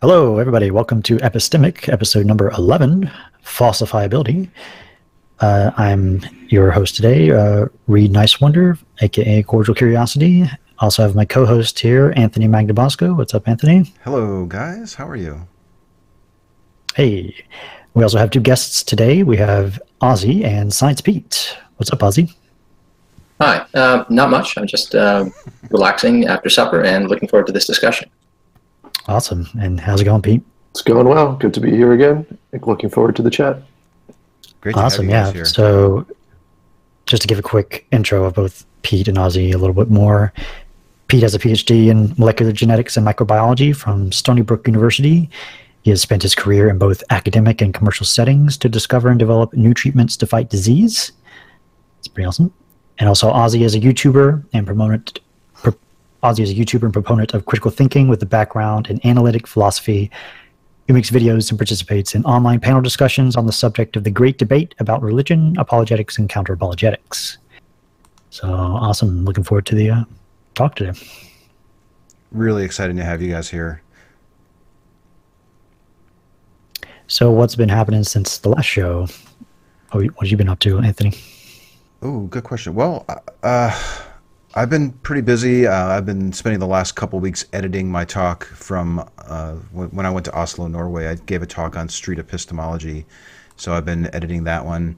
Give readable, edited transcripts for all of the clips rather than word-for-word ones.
Hello, everybody. Welcome to Epistemic, episode number 11, Falsifiability. I'm your host today, Reid Nicewonder, aka Cordial Curiosity. Also have my co-host here, Anthony Magnabosco. What's up, Anthony? Hello, guys. How are you? Hey. We also have two guests today. We have Ozzy and Science Pete. What's up, Ozzy? Hi. Not much. I'm just relaxing after supper and looking forward to this discussion. Awesome. And how's it going, Pete? It's going well. Good to be here again. Looking forward to the chat. Great to awesome, have you guys yeah. here. So just to give a quick intro of both Pete and Ozzy a little bit more. Pete has a PhD in molecular genetics and microbiology from Stony Brook University. He has spent his career in both academic and commercial settings to discover and develop new treatments to fight disease. It's pretty awesome. And also Ozzy is a YouTuber and proponent of critical thinking with a background in analytic philosophy. He makes videos and participates in online panel discussions on the subject of the great debate about religion, apologetics, and counter-apologetics. So awesome. Looking forward to the talk today. Really excited to have you guys here. So what's been happening since the last show? What have you been up to, Anthony? Oh, good question. Well, I've been pretty busy. I've been spending the last couple weeks editing my talk from when I went to Oslo, Norway. I gave a talk on Street Epistemology, so I've been editing that one.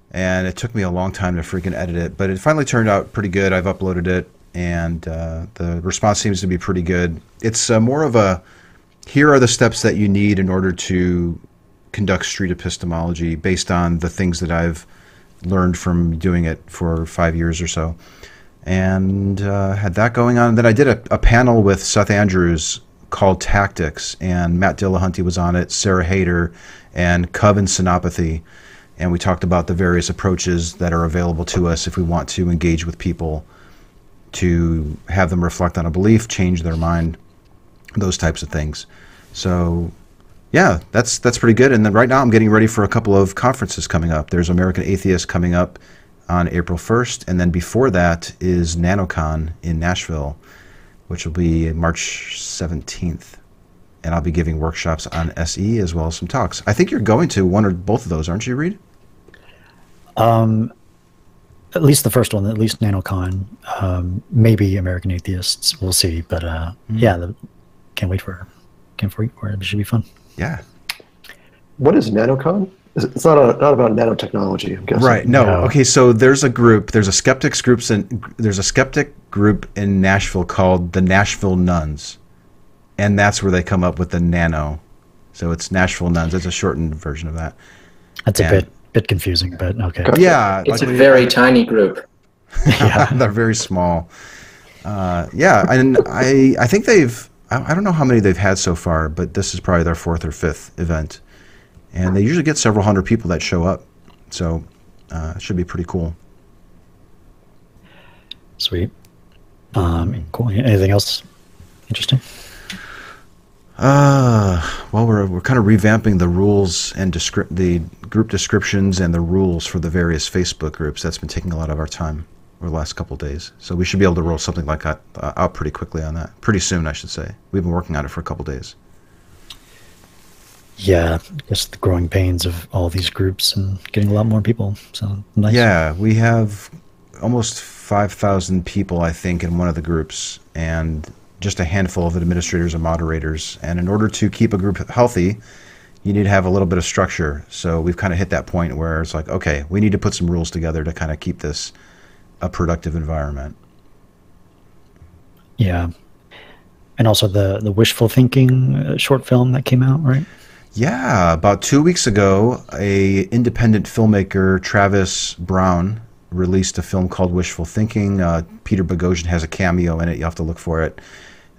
And it took me a long time to freaking edit it, but it finally turned out pretty good. I've uploaded it, and the response seems to be pretty good. It's more of a, here are the steps that you need in order to conduct street epistemology based on the things that I've learned from doing it for 5 years or so. And had that going on. Then I did a panel with Seth Andrews called Tactics, and Matt Dillahunty was on it, Sarah Hayter, and Cov and Synopathy. And we talked about the various approaches that are available to us if we want to engage with people, to have them reflect on a belief, change their mind, those types of things. So yeah, that's pretty good. And then right now I'm getting ready for a couple of conferences coming up. There's American Atheist coming up on April 1st, and then before that is NanoCon in Nashville, which will be March 17th. And I'll be giving workshops on SE as well as some talks. I think you're going to one or both of those, aren't you, Reid? At least the first one, at least NanoCon. Maybe American Atheists, we'll see. But yeah, can't wait for it. It should be fun. Yeah. What is NanoCon? It's not about nanotechnology, I'm guessing. Right. No. Okay. So there's a group. There's a skeptic group in Nashville called the Nashville Nuns, and that's where they come up with the nano. So it's Nashville Nuns. It's a shortened version of that. That's a bit confusing, but okay. Gotcha. Yeah. It's a very tiny group. Yeah, they're very small. Yeah, and I think I don't know how many they've had so far, but this is probably their 4th or 5th event. And they usually get several hundred people that show up. So it should be pretty cool. Sweet. Cool. Anything else interesting? Well, we're kind of revamping the rules and the group descriptions and the rules for the various Facebook groups. That's been taking a lot of our time over the last couple of days. So we should be able to roll something like that out pretty quickly on that. Pretty soon, I should say. We've been working on it for a couple of days. Yeah, just the growing pains of all these groups and getting a lot more people. So nice. Yeah, we have almost 5,000 people, I think, in one of the groups, and just a handful of administrators and moderators. And in order to keep a group healthy, you need to have a little bit of structure. So we've kind of hit that point where it's like, okay, we need to put some rules together to kind of keep this a productive environment. Yeah. And also the wishful thinking short film that came out, right? Yeah, about 2 weeks ago, a independent filmmaker, Travis Brown, released a film called Wishful Thinking. Peter Boghossian has a cameo in it. You have to look for it.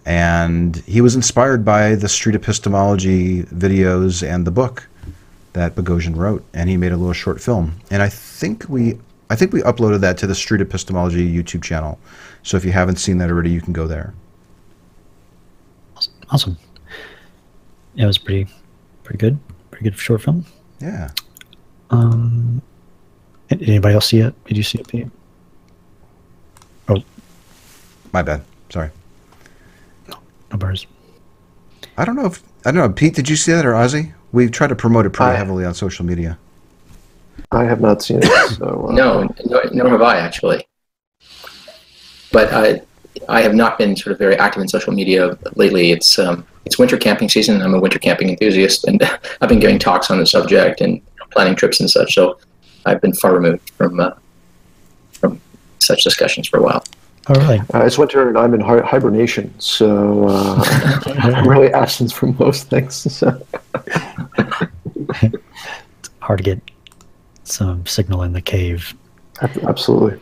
And he was inspired by the Street Epistemology videos and the book that Boghossian wrote, and he made a little short film. And I think we uploaded that to the Street Epistemology YouTube channel. So if you haven't seen that already, you can go there. Awesome. Yeah, it was pretty good. Pretty good short film. Yeah. Anybody else see it? Did you see it, Pete? Oh, My bad. Sorry. no bars. I don't know. Pete, did you see that, or Ozzy? We've tried to promote it pretty heavily on social media. I have not seen it. So, No, nor have I actually. But I have not been sort of very active in social media lately. It's winter camping season. I'm a winter camping enthusiast, and I've been giving talks on the subject and planning trips and such. So I've been far removed from such discussions for a while. All right. It's winter and I'm in hibernation, so I'm really absent from most things. So. It's hard to get some signal in the cave. Absolutely.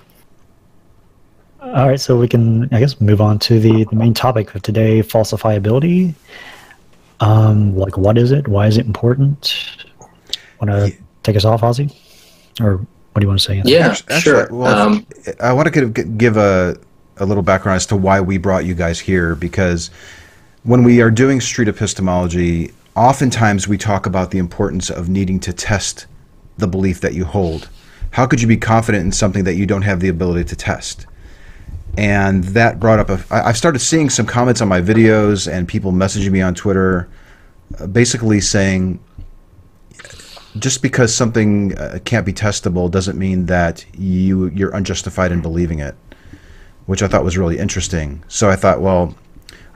All right, so we can, I guess, move on to the main topic of today, falsifiability. Like, what is it? Why is it important? Want to take us off, Ozzy? Or what do you want to say? Yeah, actually, sure. Well, I want to give a little background as to why we brought you guys here, because when we are doing street epistemology, oftentimes we talk about the importance of needing to test the belief that you hold. How could you be confident in something that you don't have the ability to test? And that brought up I've started seeing some comments on my videos and people messaging me on Twitter, basically saying, just because something can't be testable doesn't mean that you're unjustified in believing it, which I thought was really interesting. So I thought, well,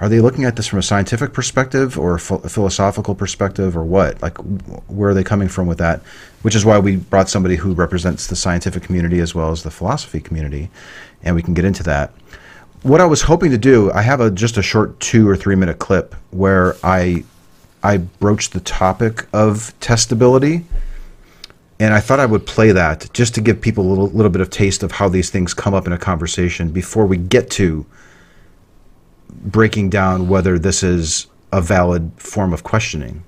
are they looking at this from a scientific perspective or a philosophical perspective, or what? Like, where are they coming from with that? Which is why we brought somebody who represents the scientific community as well as the philosophy community, and we can get into that. What I was hoping to do, I have just a short 2 or 3 minute clip where I broached the topic of testability, and I thought I would play that just to give people a little bit of taste of how these things come up in a conversation before we get to breaking down whether this is a valid form of questioning.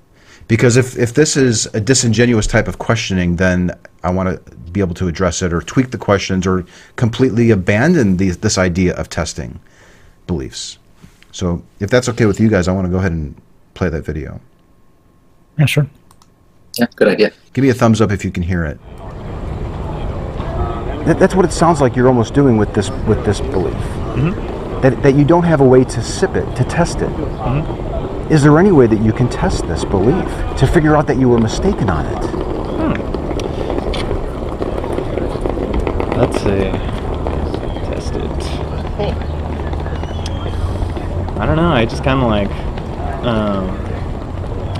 Because if this is a disingenuous type of questioning, then I want to be able to address it or tweak the questions or completely abandon this idea of testing beliefs. So if that's okay with you guys, I want to go ahead and play that video. Yeah, sure. Yeah, good idea. Give me a thumbs up if you can hear it. That's what it sounds like you're almost doing with this belief. Mm-hmm. That you don't have a way to sip it, to test it. Mm-hmm. Is there any way that you can test this belief to figure out that you were mistaken on it? Let's see. Test it. I don't know. I just kind of like,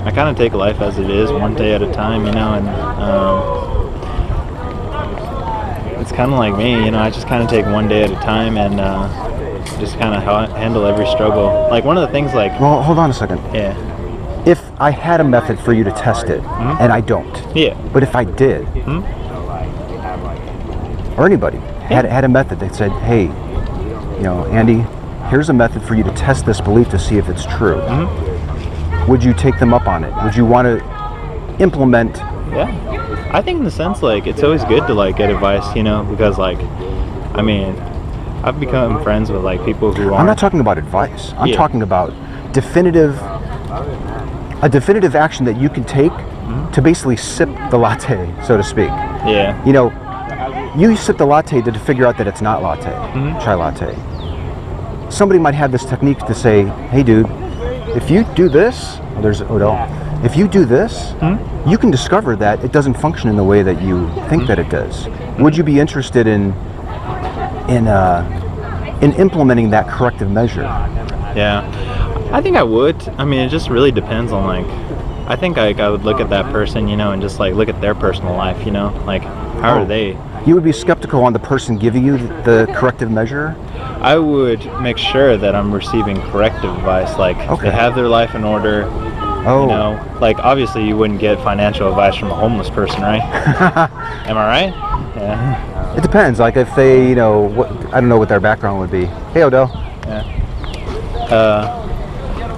I kind of take life as it is, one day at a time, you know, and it's kind of like me, you know, I just kind of take one day at a time and just kind of handle every struggle. Like one of the things like... Well, hold on a second. Yeah. If I had a method for you to test it, mm-hmm. and I don't. Yeah. But if I did, mm-hmm. or anybody had a method that said, hey, you know, Andy, here's a method for you to test this belief to see if it's true. Mm-hmm. Would you take them up on it? Would you want to implement? Yeah. I think in the sense, like, it's always good to, like, get advice, you know, because, like, I mean, I've become friends with, like, people who are... I'm not talking about advice. I'm talking about a definitive action that you can take mm-hmm. to basically sip the latte, so to speak. Yeah. You know, you sip the latte to figure out that it's not latte, mm-hmm. chai latte. Somebody might have this technique to say, hey, dude, if you do this, there's Odell, if you do this, mm-hmm. you can discover that it doesn't function in the way that you think mm-hmm. that it does. Mm-hmm. Would you be interested in implementing that corrective measure? Yeah, I think I would. I mean, it just really depends on, like, I think I would look at that person, you know, and just, like, look at their personal life, you know, like, how are they? You would be skeptical on the person giving you the corrective measure? I would make sure that I'm receiving corrective advice, like, they have their life in order, you know, like, obviously you wouldn't get financial advice from a homeless person, right? Am I right? Yeah. It depends, like, if they, you know, I don't know what their background would be. Hey, Odell. Yeah.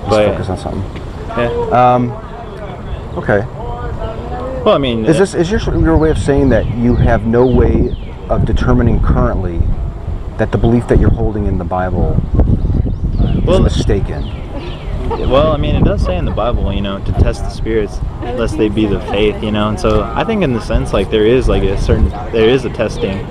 Let's focus on something. Yeah. Okay. Well, I mean... Is your way of saying that you have no way of determining currently that the belief that you're holding in the Bible is mistaken? Well, I mean, it does say in the Bible, you know, to test the spirits, lest they be the faith, you know, and so I think in the sense, like, there is a testing.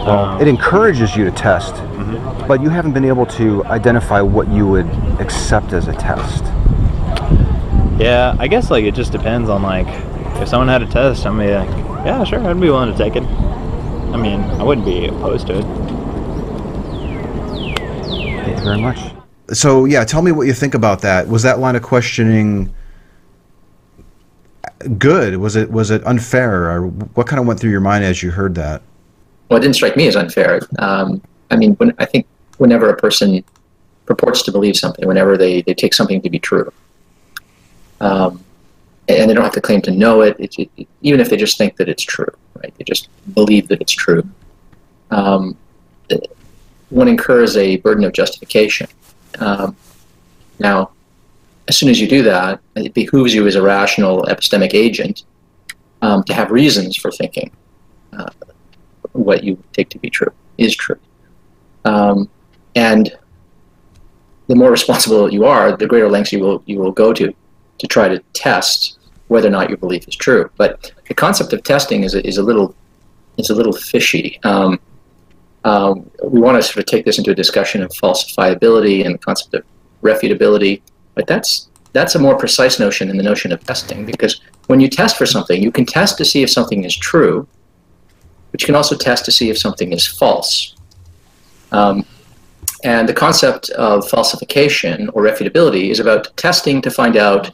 Well, it encourages you to test, mm-hmm. but you haven't been able to identify what you would accept as a test. Yeah, I guess like it just depends on like if someone had a test, I'm like, yeah, sure, I'd be willing to take it. I mean, I wouldn't be opposed to it. Thank you very much. So yeah, tell me what you think about that. Was that line of questioning good? Was it unfair, or what kind of went through your mind as you heard that? Well, it didn't strike me as unfair. I mean, I think whenever a person purports to believe something, whenever they take something to be true, and they don't have to claim to know it, even if they just think that it's true, right? They just believe that it's true. One incurs a burden of justification. Now, as soon as you do that, it behooves you as a rational epistemic agent to have reasons for thinking what you take to be true is true. And the more responsible you are, the greater lengths you will go to try to test whether or not your belief is true. But the concept of testing is a little fishy. We want to sort of take this into a discussion of falsifiability and the concept of refutability, but that's a more precise notion than the notion of testing, because when you test for something, you can test to see if something is true, but you can also test to see if something is false. And the concept of falsification or refutability is about testing to find out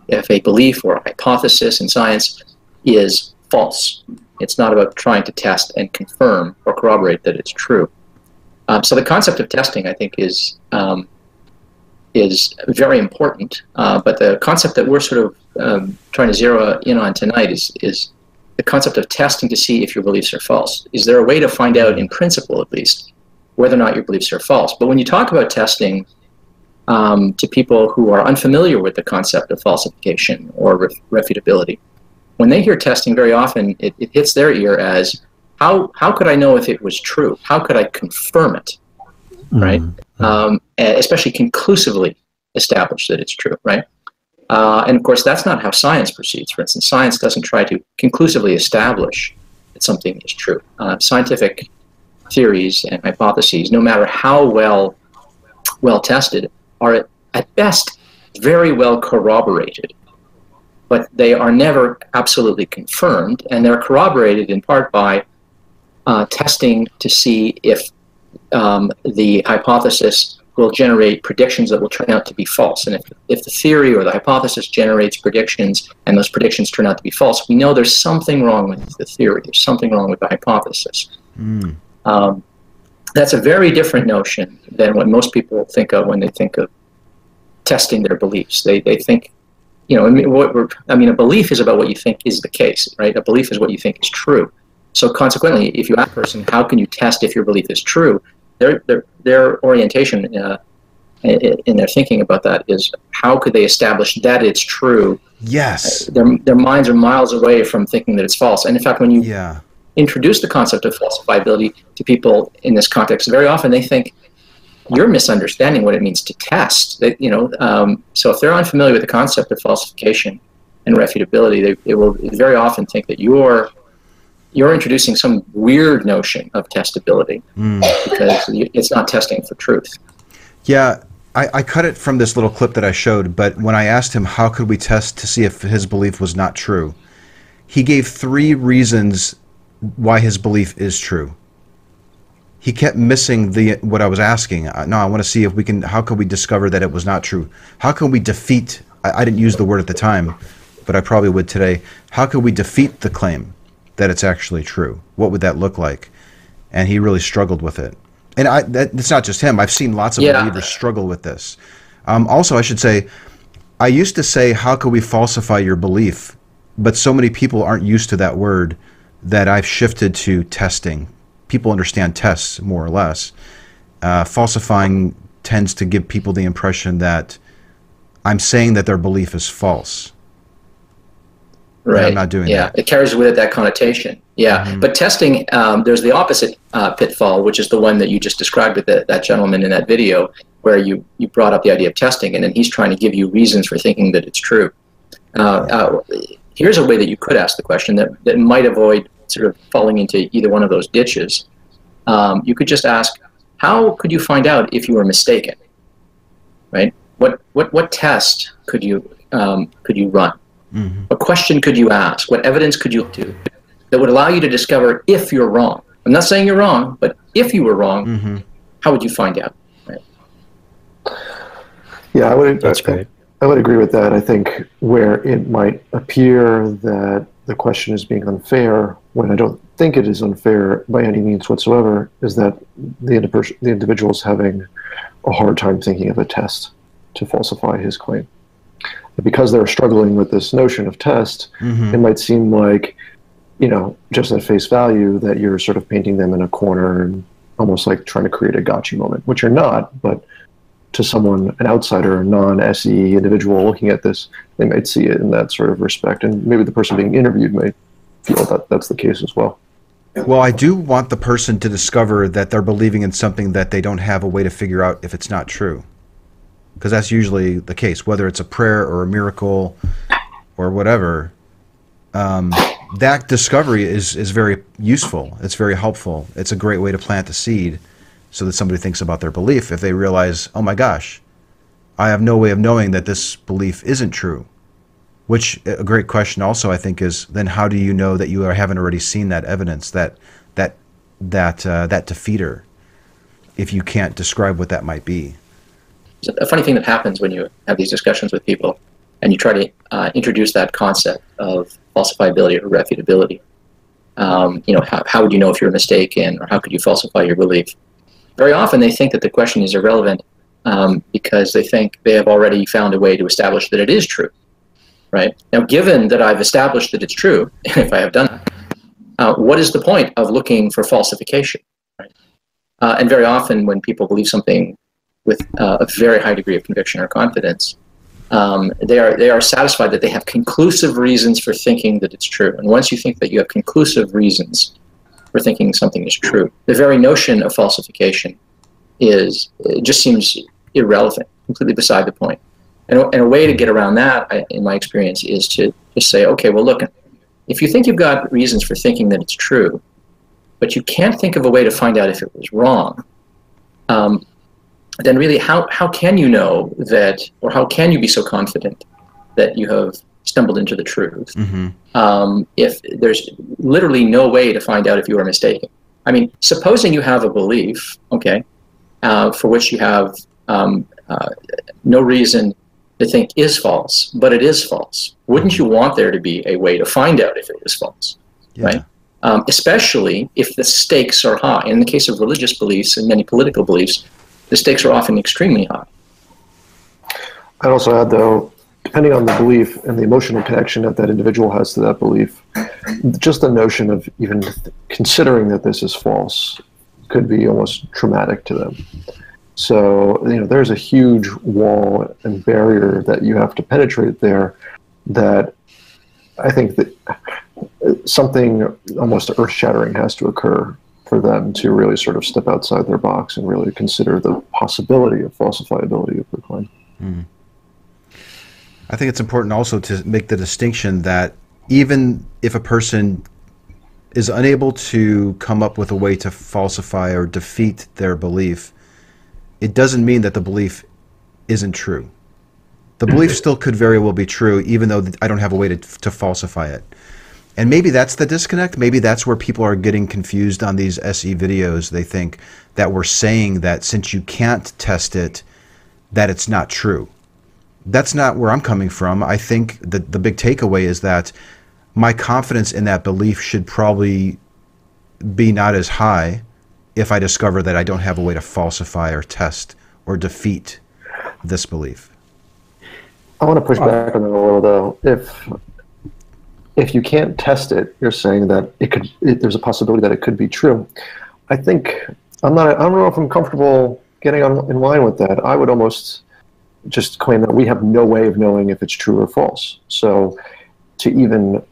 if a belief or a hypothesis in science is false. It's not about trying to test and confirm or corroborate that it's true. So the concept of testing, I think, is very important. But the concept that we're sort of trying to zero in on tonight is the concept of testing to see if your beliefs are false. Is there a way to find out, in principle at least, whether or not your beliefs are false? But when you talk about testing to people who are unfamiliar with the concept of falsification or refutability, when they hear testing, very often it hits their ear as, how could I know if it was true? How could I confirm it, right? Especially conclusively establish that it's true, right? And of course, that's not how science proceeds. For instance, science doesn't try to conclusively establish that something is true. Scientific theories and hypotheses, no matter how well tested, are at best very well corroborated, but they are never absolutely confirmed, and they're corroborated in part by testing to see if the hypothesis will generate predictions that will turn out to be false. And if the theory or the hypothesis generates predictions and those predictions turn out to be false, we know there's something wrong with the theory, there's something wrong with the hypothesis. That's a very different notion than what most people think of when they think of testing their beliefs. They think, you know, a belief is about what you think is the case, right? A belief is what you think is true. So consequently, if you ask a person, how can you test if your belief is true, their orientation in their thinking about that is, how could they establish that it's true? Yes. Their minds are miles away from thinking that it's false. And in fact, when you introduce the concept of falsifiability to people in this context, very often they think you're misunderstanding what it means to test. So if they're unfamiliar with the concept of falsification and refutability, they will very often think that you're introducing some weird notion of testability because it's not testing for truth. Yeah, I cut it from this little clip that I showed, but when I asked him how could we test to see if his belief was not true, he gave 3 reasons why his belief is true. He kept missing what I was asking. No, I want to see if we can, how can we discover that it was not true? How can we defeat, I didn't use the word at the time, but I probably would today, how can we defeat the claim that it's actually true? What would that look like? And he really struggled with it. And it's not just him. I've seen lots of believers struggle with this. Also, I should say, I used to say, how can we falsify your belief? But so many people aren't used to that word that I've shifted to testing. People understand tests more or less. Falsifying tends to give people the impression that I'm saying that their belief is false. Right. I'm not doing that. It carries with it that connotation. Yeah. But testing, there's the opposite pitfall, which is the one that you just described with that gentleman in that video, where you brought up the idea of testing, and then he's trying to give you reasons for thinking that it's true. Here's a way that you could ask the question that might avoid sort of falling into either one of those ditches. You could just ask, how could you find out if you were mistaken? Right? What test could you could you run? Mm-hmm. What question could you ask? What evidence could you do that would allow you to discover if you're wrong? I'm not saying you're wrong, but if you were wrong, Mm-hmm. how would you find out? Right? Yeah, That's great. I would agree with that. I think where it might appear that the question is being unfair, when I don't think it is unfair by any means whatsoever, is that the individual is having a hard time thinking of a test to falsify his claim. And because they're struggling with this notion of test, Mm-hmm. it might seem like, just at face value, that you're sort of painting them in a corner and almost like trying to create a gotcha moment, which you're not, but to someone, an outsider, a non-SE individual looking at this, they might see it in that sort of respect. And maybe the person being interviewed might feel that that's the case as well. Well, I do want the person to discover that they're believing in something that they don't have a way to figure out if it's not true. Because that's usually the case, whether it's a prayer or a miracle or whatever. That discovery is very useful. It's very helpful. It's a great way to plant a seed so that somebody thinks about their belief. If they realize, oh my gosh, I have no way of knowing that this belief isn't true. Which, a great question also, I think, is then how do you know that you haven't already seen that evidence, that defeater, if you can't describe what that might be? A funny thing that happens when you have these discussions with people and you try to introduce that concept of falsifiability or refutability. How would you know if you're mistaken, or how could you falsify your belief? Very often they think that the question is irrelevant because they think they have already found a way to establish that it is true. Right? Now, given that I've established that it's true, if I have done that, what is the point of looking for falsification? Right? And very often when people believe something with a very high degree of conviction or confidence, they are satisfied that they have conclusive reasons for thinking that it's true. And once you think that you have conclusive reasons for thinking something is true, the very notion of falsification just seems irrelevant, completely beside the point. And a way to get around that, in my experience, is to just say, okay, well, look, if you think you've got reasons for thinking that it's true, but you can't think of a way to find out if it was wrong, then really how can you know that, or how can you be so confident that you have stumbled into the truth if there's literally no way to find out if you are mistaken? I mean, supposing you have a belief, okay, for which you have no reason to think is false, but it is false. Wouldn't you want there to be a way to find out if it is false, right? Especially if the stakes are high. In the case of religious beliefs and many political beliefs, the stakes are often extremely high. I'd also add, though, depending on the belief and the emotional connection that that individual has to that belief, just the notion of even considering that this is false could be almost traumatic to them. So, there's a huge wall and barrier that you have to penetrate there, that I think that something almost earth-shattering has to occur for them to really sort of step outside their box and really consider the possibility of falsifiability of their claim. Mm. I think it's important also to make the distinction that even if a person is unable to come up with a way to falsify or defeat their belief, it doesn't mean that the belief isn't true. The belief still could very well be true, even though I don't have a way to falsify it. And maybe that's the disconnect. Maybe that's where people are getting confused on these SE videos. They think that we're saying that since you can't test it, that it's not true. That's not where I'm coming from. I think that the big takeaway is that my confidence in that belief should probably be not as high if I discover that I don't have a way to falsify or test or defeat this belief. I want to push back on that a little, though. If you can't test it, you're saying that there's a possibility that it could be true. I don't know if I'm comfortable getting in line with that. I would almost just claim that we have no way of knowing if it's true or false. So to even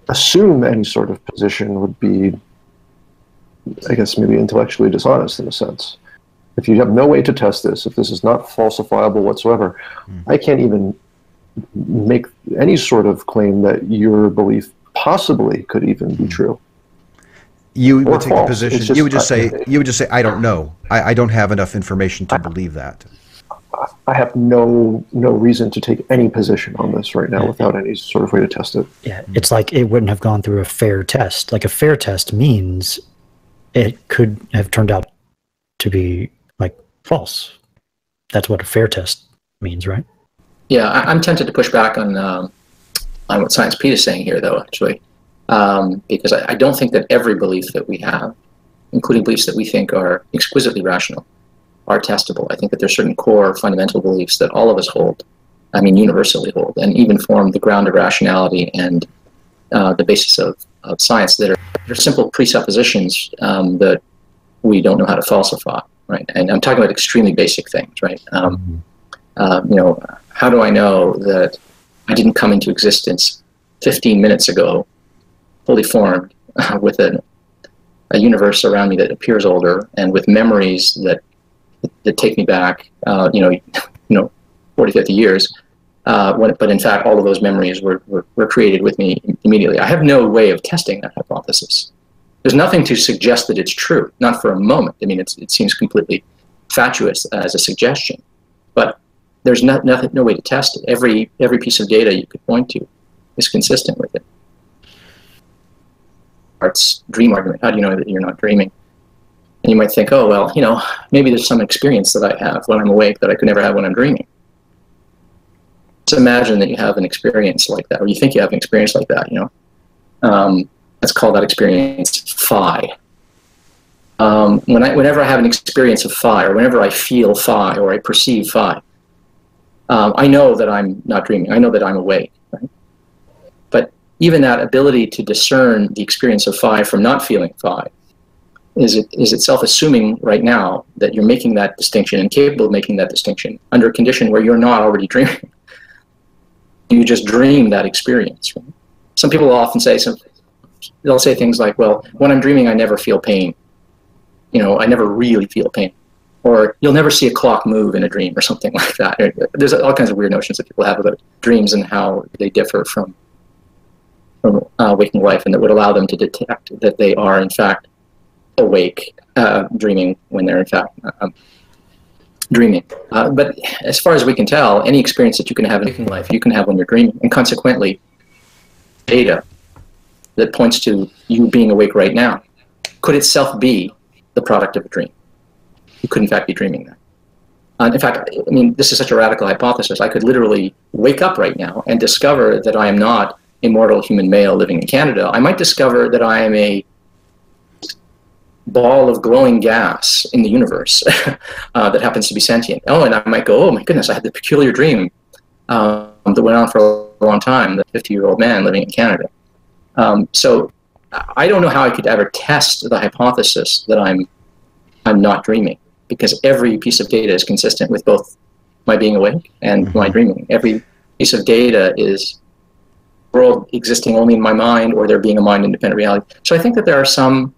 assume any sort of position would be, I guess, maybe intellectually dishonest in a sense. If you have no way to test this, if this is not falsifiable whatsoever, I can't even make any sort of claim that your belief possibly could even be true. You would take a position. You would just say, I don't know. I don't have enough information to believe that. I have no reason to take any position on this right now without any sort of way to test it. Yeah, it's like it wouldn't have gone through a fair test. Like a fair test means it could have turned out to be like false. That's what a fair test means, right? Yeah, I'm tempted to push back on what Science Pete is saying here, though, actually, because I don't think that every belief that we have, including beliefs that we think are exquisitely rational, are testable. I think that there's certain core fundamental beliefs that all of us hold, I mean universally hold, and even form the ground of rationality and the basis of science that are simple presuppositions that we don't know how to falsify, right? And I'm talking about extremely basic things, right? You know, how do I know that I didn't come into existence 15 minutes ago, fully formed, with a universe around me that appears older and with memories that take me back, you know, 40, 50 years, but in fact, all of those memories were created with me immediately. I have no way of testing that hypothesis. There's nothing to suggest that it's true, not for a moment. I mean, it seems completely fatuous as a suggestion, but there's no way to test it. Every piece of data you could point to is consistent with it. Art's dream argument. How do you know that you're not dreaming? And you might think, oh, well, you know, maybe there's some experience that I have when I'm awake that I could never have when I'm dreaming. Just imagine that you have an experience like that, or you think you have an experience like that, you know. Let's call that experience phi. Whenever I have an experience of phi, or whenever I feel phi, or I perceive phi, I know that I'm not dreaming. I know that I'm awake. Right? But even that ability to discern the experience of phi from not feeling phi is itself assuming right now that you're making that distinction and capable of making that distinction under a condition where you're not already dreaming. You just dream that experience. Right? Some people will often say, they'll say things like, well, when I'm dreaming, I never feel pain. You know, I never really feel pain. Or you'll never see a clock move in a dream or something like that. There's all kinds of weird notions that people have about dreams and how they differ from waking life, and that would allow them to detect that they are, in fact, awake, dreaming when they're, in fact, dreaming. But as far as we can tell, any experience that you can have in waking life, you can have when you're dreaming. And consequently, data that points to you being awake right now could itself be the product of a dream. You could, in fact, be dreaming that. In fact, I mean, this is such a radical hypothesis. I could literally wake up right now and discover that I am not a mortal human male living in Canada. I might discover that I am a ball of glowing gas in the universe that happens to be sentient. Oh, and I might go, oh my goodness, I had the peculiar dream that went on for a long time, the 50-year-old man living in Canada. So I don't know how I could ever test the hypothesis that I'm not dreaming, because every piece of data is consistent with both my being awake and my dreaming. Every piece of data is world existing only in my mind, or there being a mind-independent reality. So I think that there are some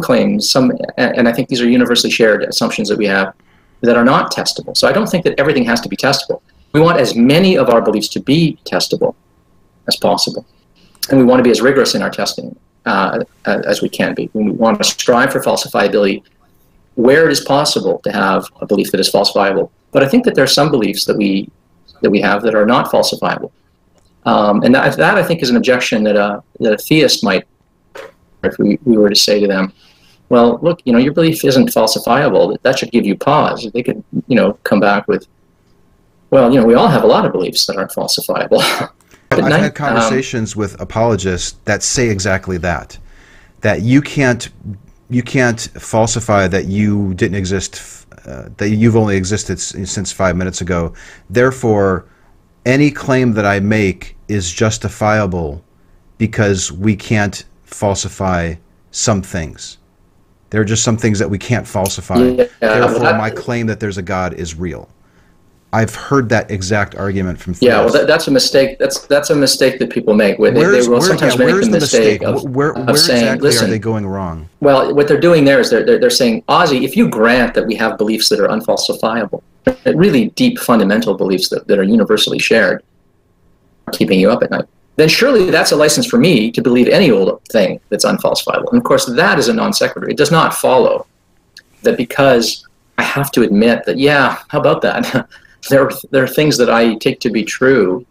claims, and I think these are universally shared assumptions that we have that are not testable. So I don't think that everything has to be testable. We want as many of our beliefs to be testable as possible. And we want to be as rigorous in our testing as we can be. We want to strive for falsifiability where it is possible to have a belief that is falsifiable. But I think that there are some beliefs that we have that are not falsifiable. And that I think is an objection that a theist might, if we were to say to them, well, look, you know, your belief isn't falsifiable. That should give you pause. They could, you know, come back with, well, you know, we all have a lot of beliefs that aren't falsifiable. I've had conversations with apologists that say exactly that you can't falsify that you didn't exist, that you've only existed since 5 minutes ago. Therefore, any claim that I make is justifiable because we can't falsify some things. There are just some things that we can't falsify. Yeah, therefore, my claim that there's a God is real. I've heard that exact argument from theists. Yeah, well, that's a mistake. That's a mistake that people make. They will sometimes make the mistake of saying, exactly listen, are they going wrong? Well, what they're doing there is they're saying, Ozzy, if you grant that we have beliefs that are unfalsifiable, really deep fundamental beliefs that are universally shared, keeping you up at night, then surely that's a license for me to believe any old thing that's unfalsifiable. And of course, that is a non sequitur. It does not follow that because I have to admit that, yeah, how about that? there are things that I take to be true,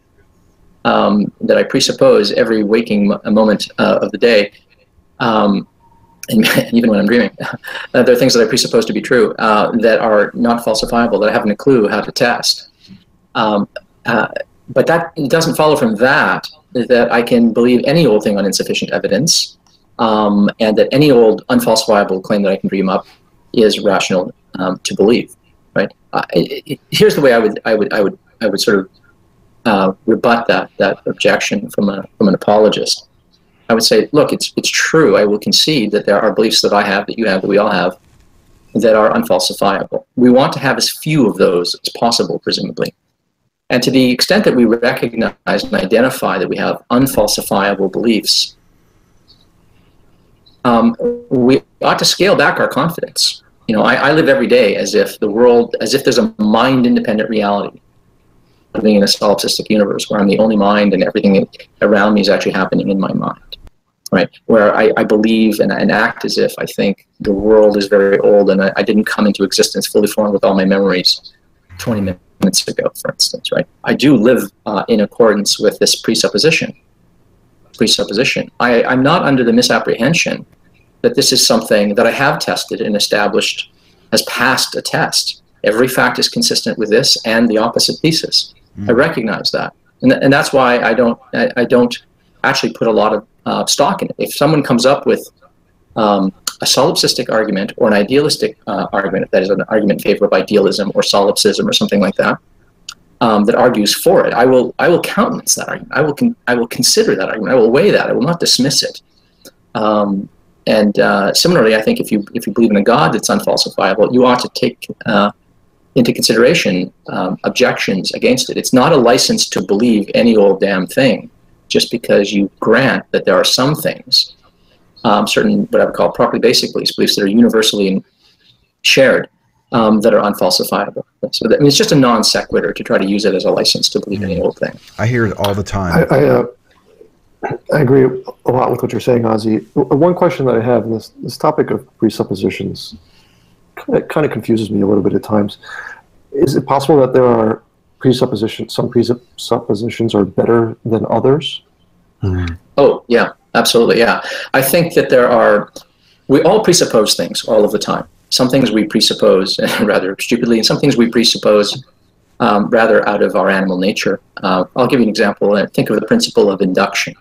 that I presuppose every waking moment of the day, and even when I'm dreaming. There are things that I presuppose to be true that are not falsifiable, that I haven't a clue how to test. But that doesn't follow from that I can believe any old thing on insufficient evidence, and that any old unfalsifiable claim that I can dream up is rational to believe. Right? Here's the way I would sort of rebut that objection from an apologist. I would say, look, it's true. I will concede that there are beliefs that I have, that you have, that we all have, that are unfalsifiable. We want to have as few of those as possible, presumably. And to the extent that we recognize and identify that we have unfalsifiable beliefs, we ought to scale back our confidence. You know, I live every day as if there's a mind-independent reality, living in a solipsistic universe where I'm the only mind and everything around me is actually happening in my mind, right? Where I believe and act as if I think the world is very old and I didn't come into existence fully formed with all my memories 20 minutes ago, for instance, right? I do live in accordance with this presupposition. I'm not under the misapprehension that this is something that I have tested and established has passed a test. Every fact is consistent with this and the opposite thesis. I recognize that, and that's why I don't actually put a lot of stock in it. If someone comes up with a solipsistic argument or an idealistic argument, that is an argument in favor of idealism or solipsism or something like that, that argues for it, I will countenance that argument. I will consider that argument. I will weigh that. I will not dismiss it. And similarly, I think if you believe in a God that's unfalsifiable, you ought to take into consideration objections against it. It's not a license to believe any old damn thing just because you grant that there are some things, certain what I would call properly basic beliefs that are universally shared, that are unfalsifiable. So that, I mean, it's just a non sequitur to try to use it as a license to believe any old thing. I hear it all the time. I agree a lot with what you're saying, Ozzy. One question that I have, and this topic of presuppositions, it kind of confuses me a little bit at times. Is it possible that there are presuppositions, some presuppositions are better than others? Oh, yeah, absolutely, yeah. I think that we all presuppose things all of the time. Some things we presuppose rather stupidly, and some things we presuppose rather out of our animal nature. I'll give you an example. Think of the principle of induction,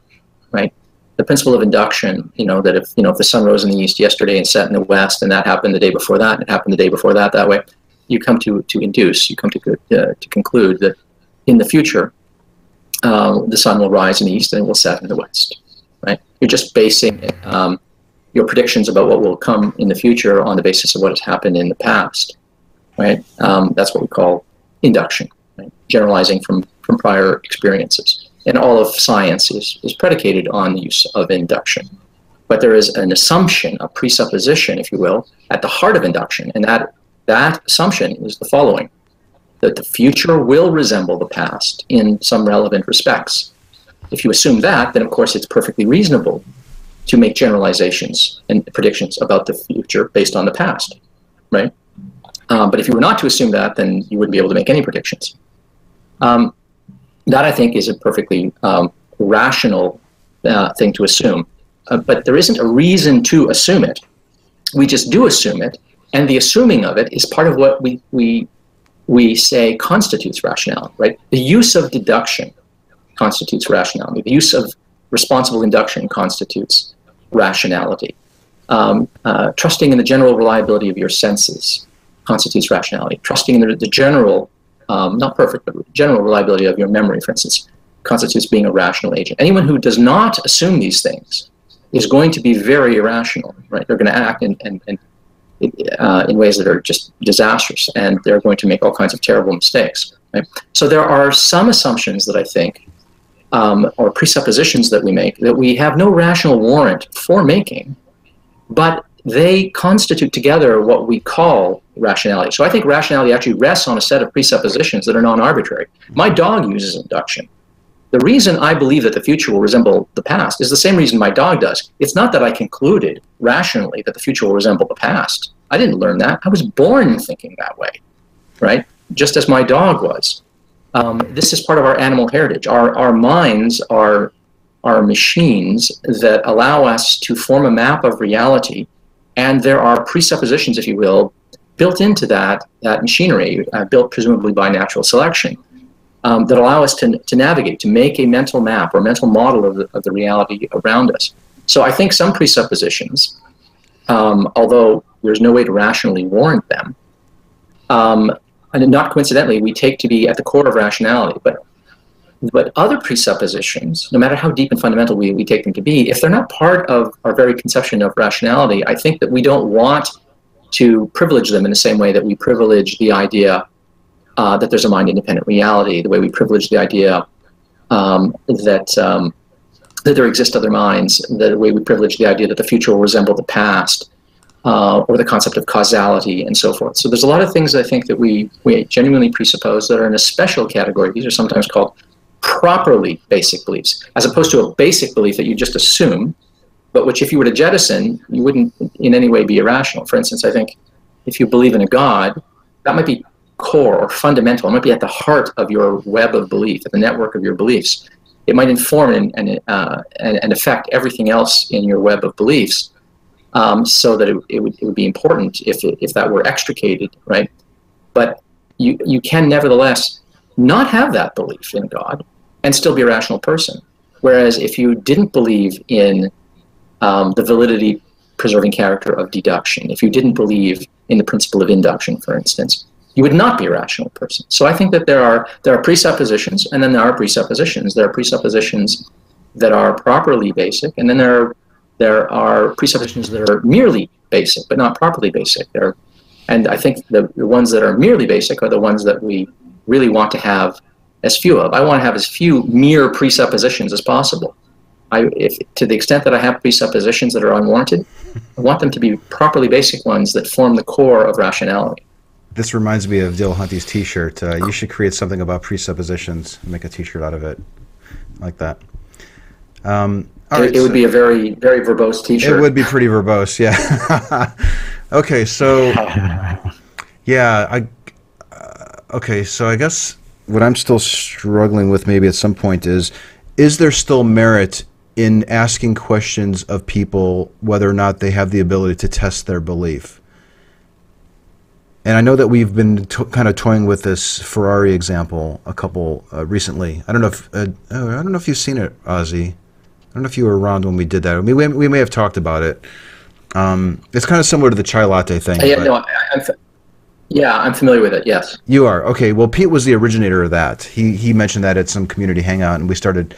right? The principle of induction, that if the sun rose in the east yesterday and set in the west, and that happened the day before that, and it happened the day before that way, you come to conclude that in the future, the sun will rise in the east and it will set in the west, right? You're just basing your predictions about what will come in the future on the basis of what has happened in the past, right? That's what we call induction, right? Generalizing from prior experiences. And all of science is predicated on the use of induction. But there is an assumption, a presupposition, if you will, at the heart of induction, and that assumption is the following: that the future will resemble the past in some relevant respects. If you assume that, then of course it's perfectly reasonable to make generalizations and predictions about the future based on the past, right? But if you were not to assume that, then you wouldn't be able to make any predictions. That, I think, is a perfectly rational thing to assume. But there isn't a reason to assume it. We just do assume it, and the assuming of it is part of what we say constitutes rationality, right? The use of deduction constitutes rationality. The use of responsible induction constitutes rationality. Trusting in the general reliability of your senses constitutes rationality. Trusting in the general, not perfect, but general reliability of your memory, for instance, constitutes being a rational agent. Anyone who does not assume these things is going to be very irrational, right? They're going to act in ways that are just disastrous, and they're going to make all kinds of terrible mistakes, right? So there are some assumptions that I think, or presuppositions that we make, that we have no rational warrant for making, but they constitute together what we call rationality. So I think rationality actually rests on a set of presuppositions that are non-arbitrary. My dog uses induction. The reason I believe that the future will resemble the past is the same reason my dog does. It's not that I concluded rationally that the future will resemble the past. I didn't learn that. I was born thinking that way, right? Just as my dog was. This is part of our animal heritage. Our minds are machines that allow us to form a map of reality, and there are presuppositions, if you will, built into that machinery, built presumably by natural selection, that allow us to navigate, to make a mental map or mental model of the reality around us. So I think some presuppositions, although there's no way to rationally warrant them, and not coincidentally, we take to be at the core of rationality. But other presuppositions, no matter how deep and fundamental we take them to be, if they're not part of our very conception of rationality, I think that we don't want to privilege them in the same way that we privilege the idea that there's a mind-independent reality, the way we privilege the idea that there exist other minds, the way we privilege the idea that the future will resemble the past, or the concept of causality and so forth. So there's a lot of things I think that we genuinely presuppose that are in a special category. These are sometimes called properly basic beliefs, as opposed to a basic belief that you just assume, but which if you were to jettison, you wouldn't in any way be irrational. For instance, I think if you believe in a God, that might be core or fundamental. It might be at the heart of your web of belief, at the network of your beliefs. It might inform and affect everything else in your web of beliefs, so that it would be important if that were extricated, right? But you can nevertheless not have that belief in God and still be a rational person. Whereas if you didn't believe in the validity preserving character of deduction, if you didn't believe in the principle of induction, for instance, you would not be a rational person. So I think that there are presuppositions, and then there are presuppositions. There are presuppositions that are properly basic, and then there are presuppositions that are merely basic, but not properly basic. And I think the ones that are merely basic are the ones that we really want to have as few of. I want to have as few mere presuppositions as possible. To the extent that I have presuppositions that are unwarranted, I want them to be properly basic ones that form the core of rationality. This reminds me of Dill Hunty's T-shirt. You should create something about presuppositions and make a T-shirt out of it, like that. It would be a very, very verbose T-shirt. It would be pretty verbose, yeah. Okay, so yeah, okay, so I guess what I'm still struggling with maybe at some point is there still merit in asking questions of people whether or not they have the ability to test their belief? And I know that we've been kind of toying with this Ferrari example a couple recently. I don't know if you've seen it, Ozzy. I don't know if you were around when we did that. I mean, we may have talked about it. It's kind of similar to the chai latte thing. Yeah, I'm familiar with it. Yes. You are? Okay. Well, Pete was the originator of that. He mentioned that at some community hangout, and we started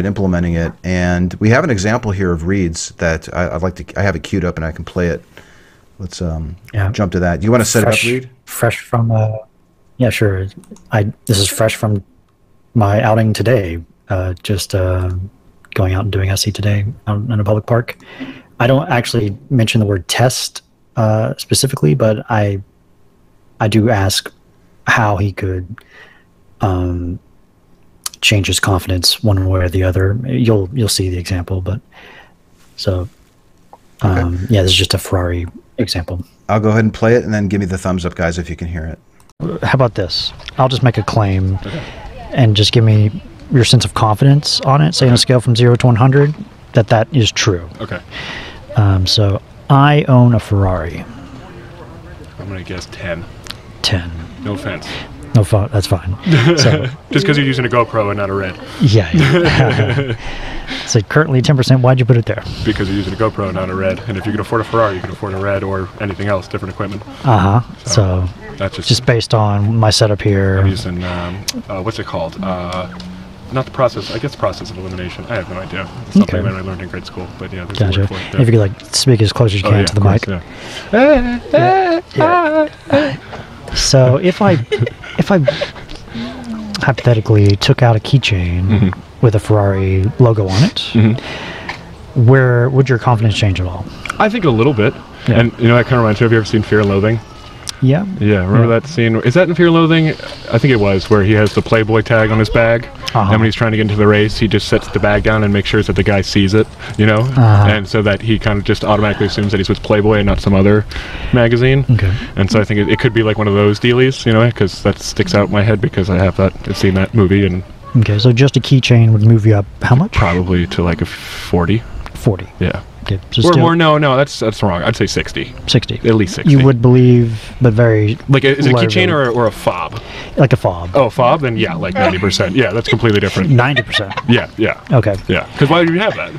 implementing it. And we have an example here of Reid's that I have it queued up and I can play it. Let's jump to that. Do you want to set it up, Reid? Fresh from yeah, sure. This is fresh from my outing today. Just going out and doing SE today out in a public park. I don't actually mention the word test specifically, but I do ask how he could change his confidence one way or the other. You'll see the example, but so yeah, this is just a Ferrari example. I'll go ahead and play it, and then give me the thumbs up, guys, if you can hear it. How about this? I'll just make a claim, and just give me your sense of confidence on it. Say on a scale from 0 to 100, that is true. Okay. So I own a Ferrari. I'm gonna guess 10. 10. No offense. No fun. That's fine. So, just because you're using a GoPro and not a Red. Yeah. So currently 10%. Why'd you put it there? Because you're using a GoPro and not a Red. And if you can afford a Ferrari, you can afford a Red or anything else, different equipment. So that's just based on my setup here. I'm using what's it called? Not the process. I guess process of elimination. I have no idea. It's something that I learned in grade school. But yeah, there's a word for it. If you could like speak as close as you can to the mic. Yeah. So if I hypothetically took out a keychain with a Ferrari logo on it, where would your confidence change at all? I think a little bit. Yeah. And that kind of reminds me. Have you ever seen Fear and Loathing? Yeah. Yeah, remember that scene? Is that in Fear and Loathing? I think it was, where he has the Playboy tag on his bag, and when he's trying to get into the race, he just sets the bag down and makes sure that the guy sees it, you know? And so that he kind of just automatically assumes that he's with Playboy and not some other magazine. Okay. And so I think it could be like one of those dealies, you know, because that sticks out in my head because I've seen that movie. And okay, so just a keychain would move you up how much? probably to like a 40. 40. Yeah. Okay, so Or still more, no, that's wrong. I'd say 60. 60. At least 60. You would believe, but very... Like, is it a low keychain rate. or a fob? Like a fob. Oh, fob? Then yeah, like 90%. Yeah, that's completely different. 90%. Yeah. Okay. Yeah. Because why would you have that?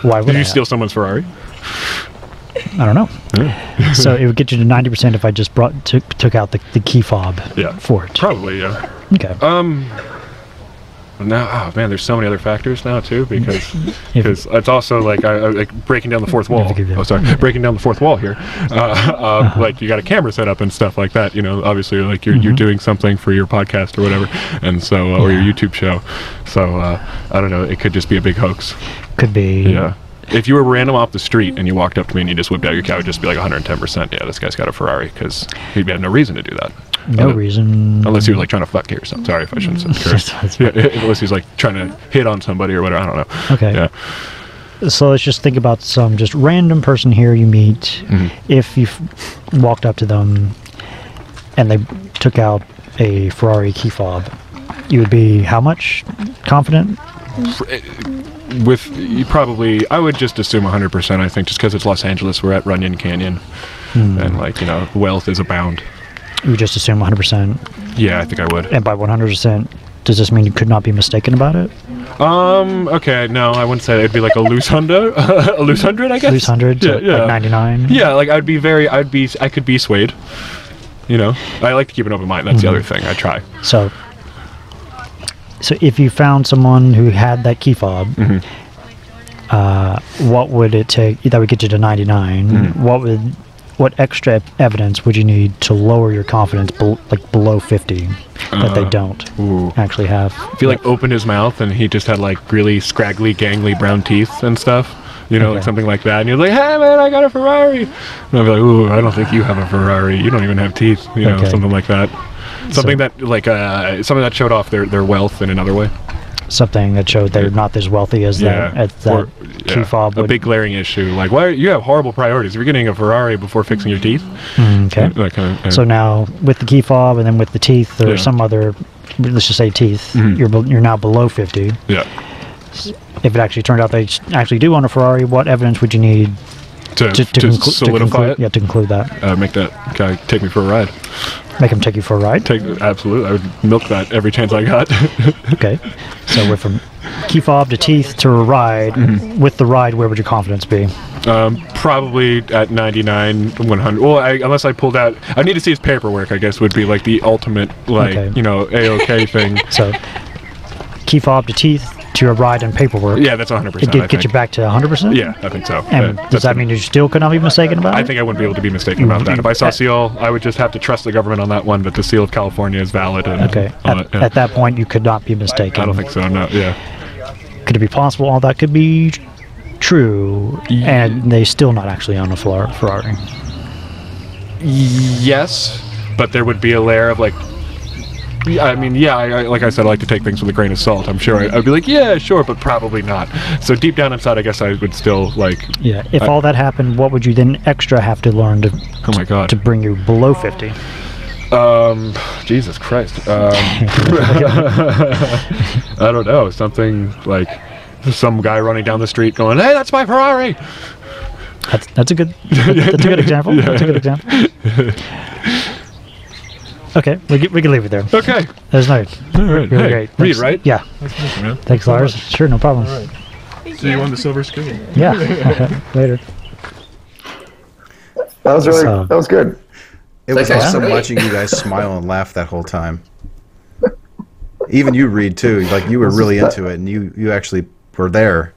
Why would Did I you have? steal someone's Ferrari? I don't know. So it would get you to 90% if I just took out the key fob for it. Probably, yeah. Okay. Now, oh man, there's so many other factors now too, because it's also like like breaking down the fourth wall. Oh, sorry, breaking down the fourth wall here. Like you got a camera set up and stuff like that. You know, obviously, like you're doing something for your podcast or whatever, and so or your YouTube show. So I don't know. It could just be a big hoax. Could be. Yeah. If you were random off the street and you walked up to me and you just whipped out your car, it would just be like 110%. Yeah, this guy's got a Ferrari, because he'd have no reason to do that. No reason. Unless he was like trying to fuck you or something. Sorry if I shouldn't say curse. Yeah, unless he's like trying to hit on somebody or whatever. I don't know. Okay. Yeah. So let's just think about some just random person here you meet. If you walked up to them and they took out a Ferrari key fob, you would be how much confident? With you probably, I would just assume 100%. I think just because it's Los Angeles, we're at Runyon Canyon, and like wealth is abound. You would just assume 100%. Yeah, I think I would. And by 100%, does this mean you could not be mistaken about it? Okay, no, I wouldn't say that. It'd be like a loose hundred, a loose 100, I guess. Loose 100, so yeah. like 99. Yeah, like I could be swayed. You know, I like to keep an open mind. That's the other thing. I try. So if you found someone who had that key fob, what would it take? That would get you to 99. What extra evidence would you need to lower your confidence, below 50, that they don't actually have? If he like opened his mouth and he just had like really scraggly, gangly brown teeth and stuff, you know, like something like that, and you're like, "Hey man, I got a Ferrari," and I'd be like, "Ooh, I don't think you have a Ferrari. You don't even have teeth," you know, something like that. Something that like something that showed off their wealth in another way. Something that showed they're not as wealthy as that key fob would. A big glaring issue. Like, why you have horrible priorities? If you're getting a Ferrari before fixing your teeth. Okay. That kind of, so now with the key fob and then with the teeth or some other, let's just say teeth, you're now below 50. Yeah. If it actually turned out they actually do own a Ferrari, what evidence would you need to solidify it? Yeah, to conclude that. Make that guy take me for a ride. Make him take you for a ride? Absolutely. I would milk that every chance I got. Okay. So we're from key fob to teeth to a ride. With the ride, where would your confidence be? Probably at 99, 100. Well, unless I pulled out... I need to see his paperwork, I guess, would be like the ultimate, A-OK thing. So key fob to teeth to a ride and paperwork. Yeah, that's 100%. It get you back to 100%? Yeah, I think so. And does that mean you still could not be mistaken about it? I think I wouldn't be able to be mistaken about that. If I saw seal, I would just have to trust the government on that one, but the seal of California is valid. And at that point, you could not be mistaken. I don't think so, no, yeah. Could it be possible all that could be true, and they still not actually own a Ferrari? Yes, but there would be a layer of like... I mean, like I said, I like to take things with a grain of salt. I'm sure I'd be like, yeah, sure, but probably not. So deep down inside, I guess I would still like... Yeah, if all that happened, what would you then extra have to learn to... Oh my God. To bring you below 50? Jesus Christ. I don't know. Something like some guy running down the street going, "Hey, that's my Ferrari!" That's a good example. Yeah. That's a good example. Okay, we can leave it there. Okay. That's nice. All right. Really great. Reid, right? Yeah. Nice, man. Thanks, Lars. Sure, no problem. All right. So you won the silver spoon. Yeah. Later. That was really. That was good. It was awesome watching you guys smile and laugh that whole time. Even you, Reid, too. Like you were really into it, and you actually were there.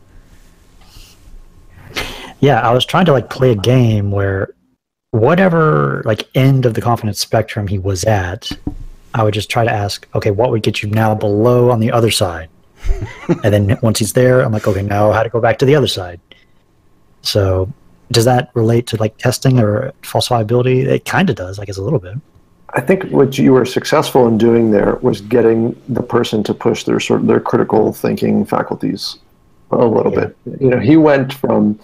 Yeah, I was trying to play a game where whatever end of the confidence spectrum he was at, I would just try to ask, okay, what would get you now below on the other side? And then once he's there, I'm like, okay, now how to go back to the other side? So does that relate to like testing or falsifiability? It kind of does, I guess, a little bit. I think what you were successful in doing there was getting the person to push their critical thinking faculties a little bit. He went from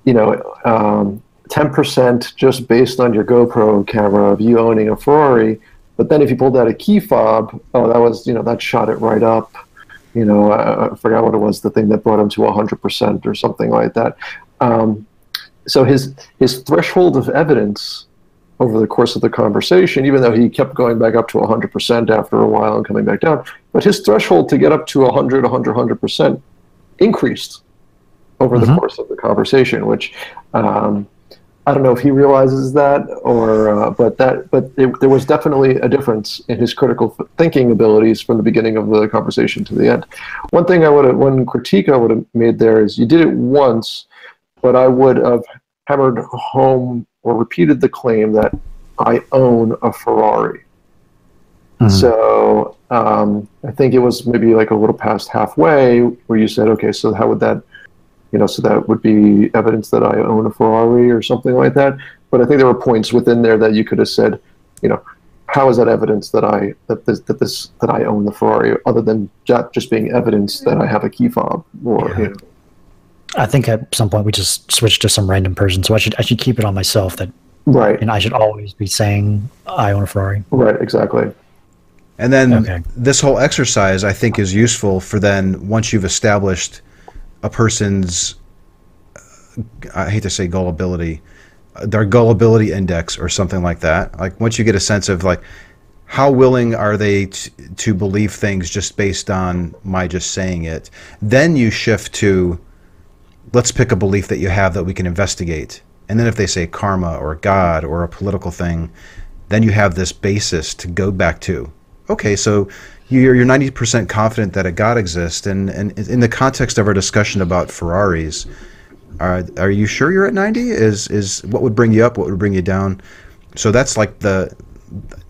10% just based on your GoPro camera of you owning a Ferrari, but then if you pulled out a key fob, that shot it right up. I forgot what it was, the thing that brought him to 100% or something like that. So his threshold of evidence over the course of the conversation, even though he kept going back up to 100% after a while and coming back down, but his threshold to get up to 100% increased over the course of the conversation, which I don't know if he realizes that, but there was definitely a difference in his critical thinking abilities from the beginning of the conversation to the end. One critique I would have made there is you did it once, but I would have hammered home or repeated the claim that I own a Ferrari. So I think it was maybe like a little past halfway where you said, okay, so how would that, so that would be evidence that I own a Ferrari or something like that. But I think there were points within there that you could have said, how is that evidence that I own the Ferrari, other than just being evidence that I have a key fob or I think at some point we just switched to some random person, so I should keep it on myself that and I should always be saying I own a Ferrari. Right, exactly. And then this whole exercise I think is useful for then once you've established a person's, I hate to say gullibility, their gullibility index or something like that. Like once you get a sense of like how willing are they to believe things just based on my just saying it, then you shift to let's pick a belief that you have that we can investigate. And then if they say karma or God or a political thing, then you have this basis to go back to. Okay, so you're 90% confident that a God exists, and in the context of our discussion about Ferraris, are you sure you're at 90? Is what would bring you up? What would bring you down? So that's like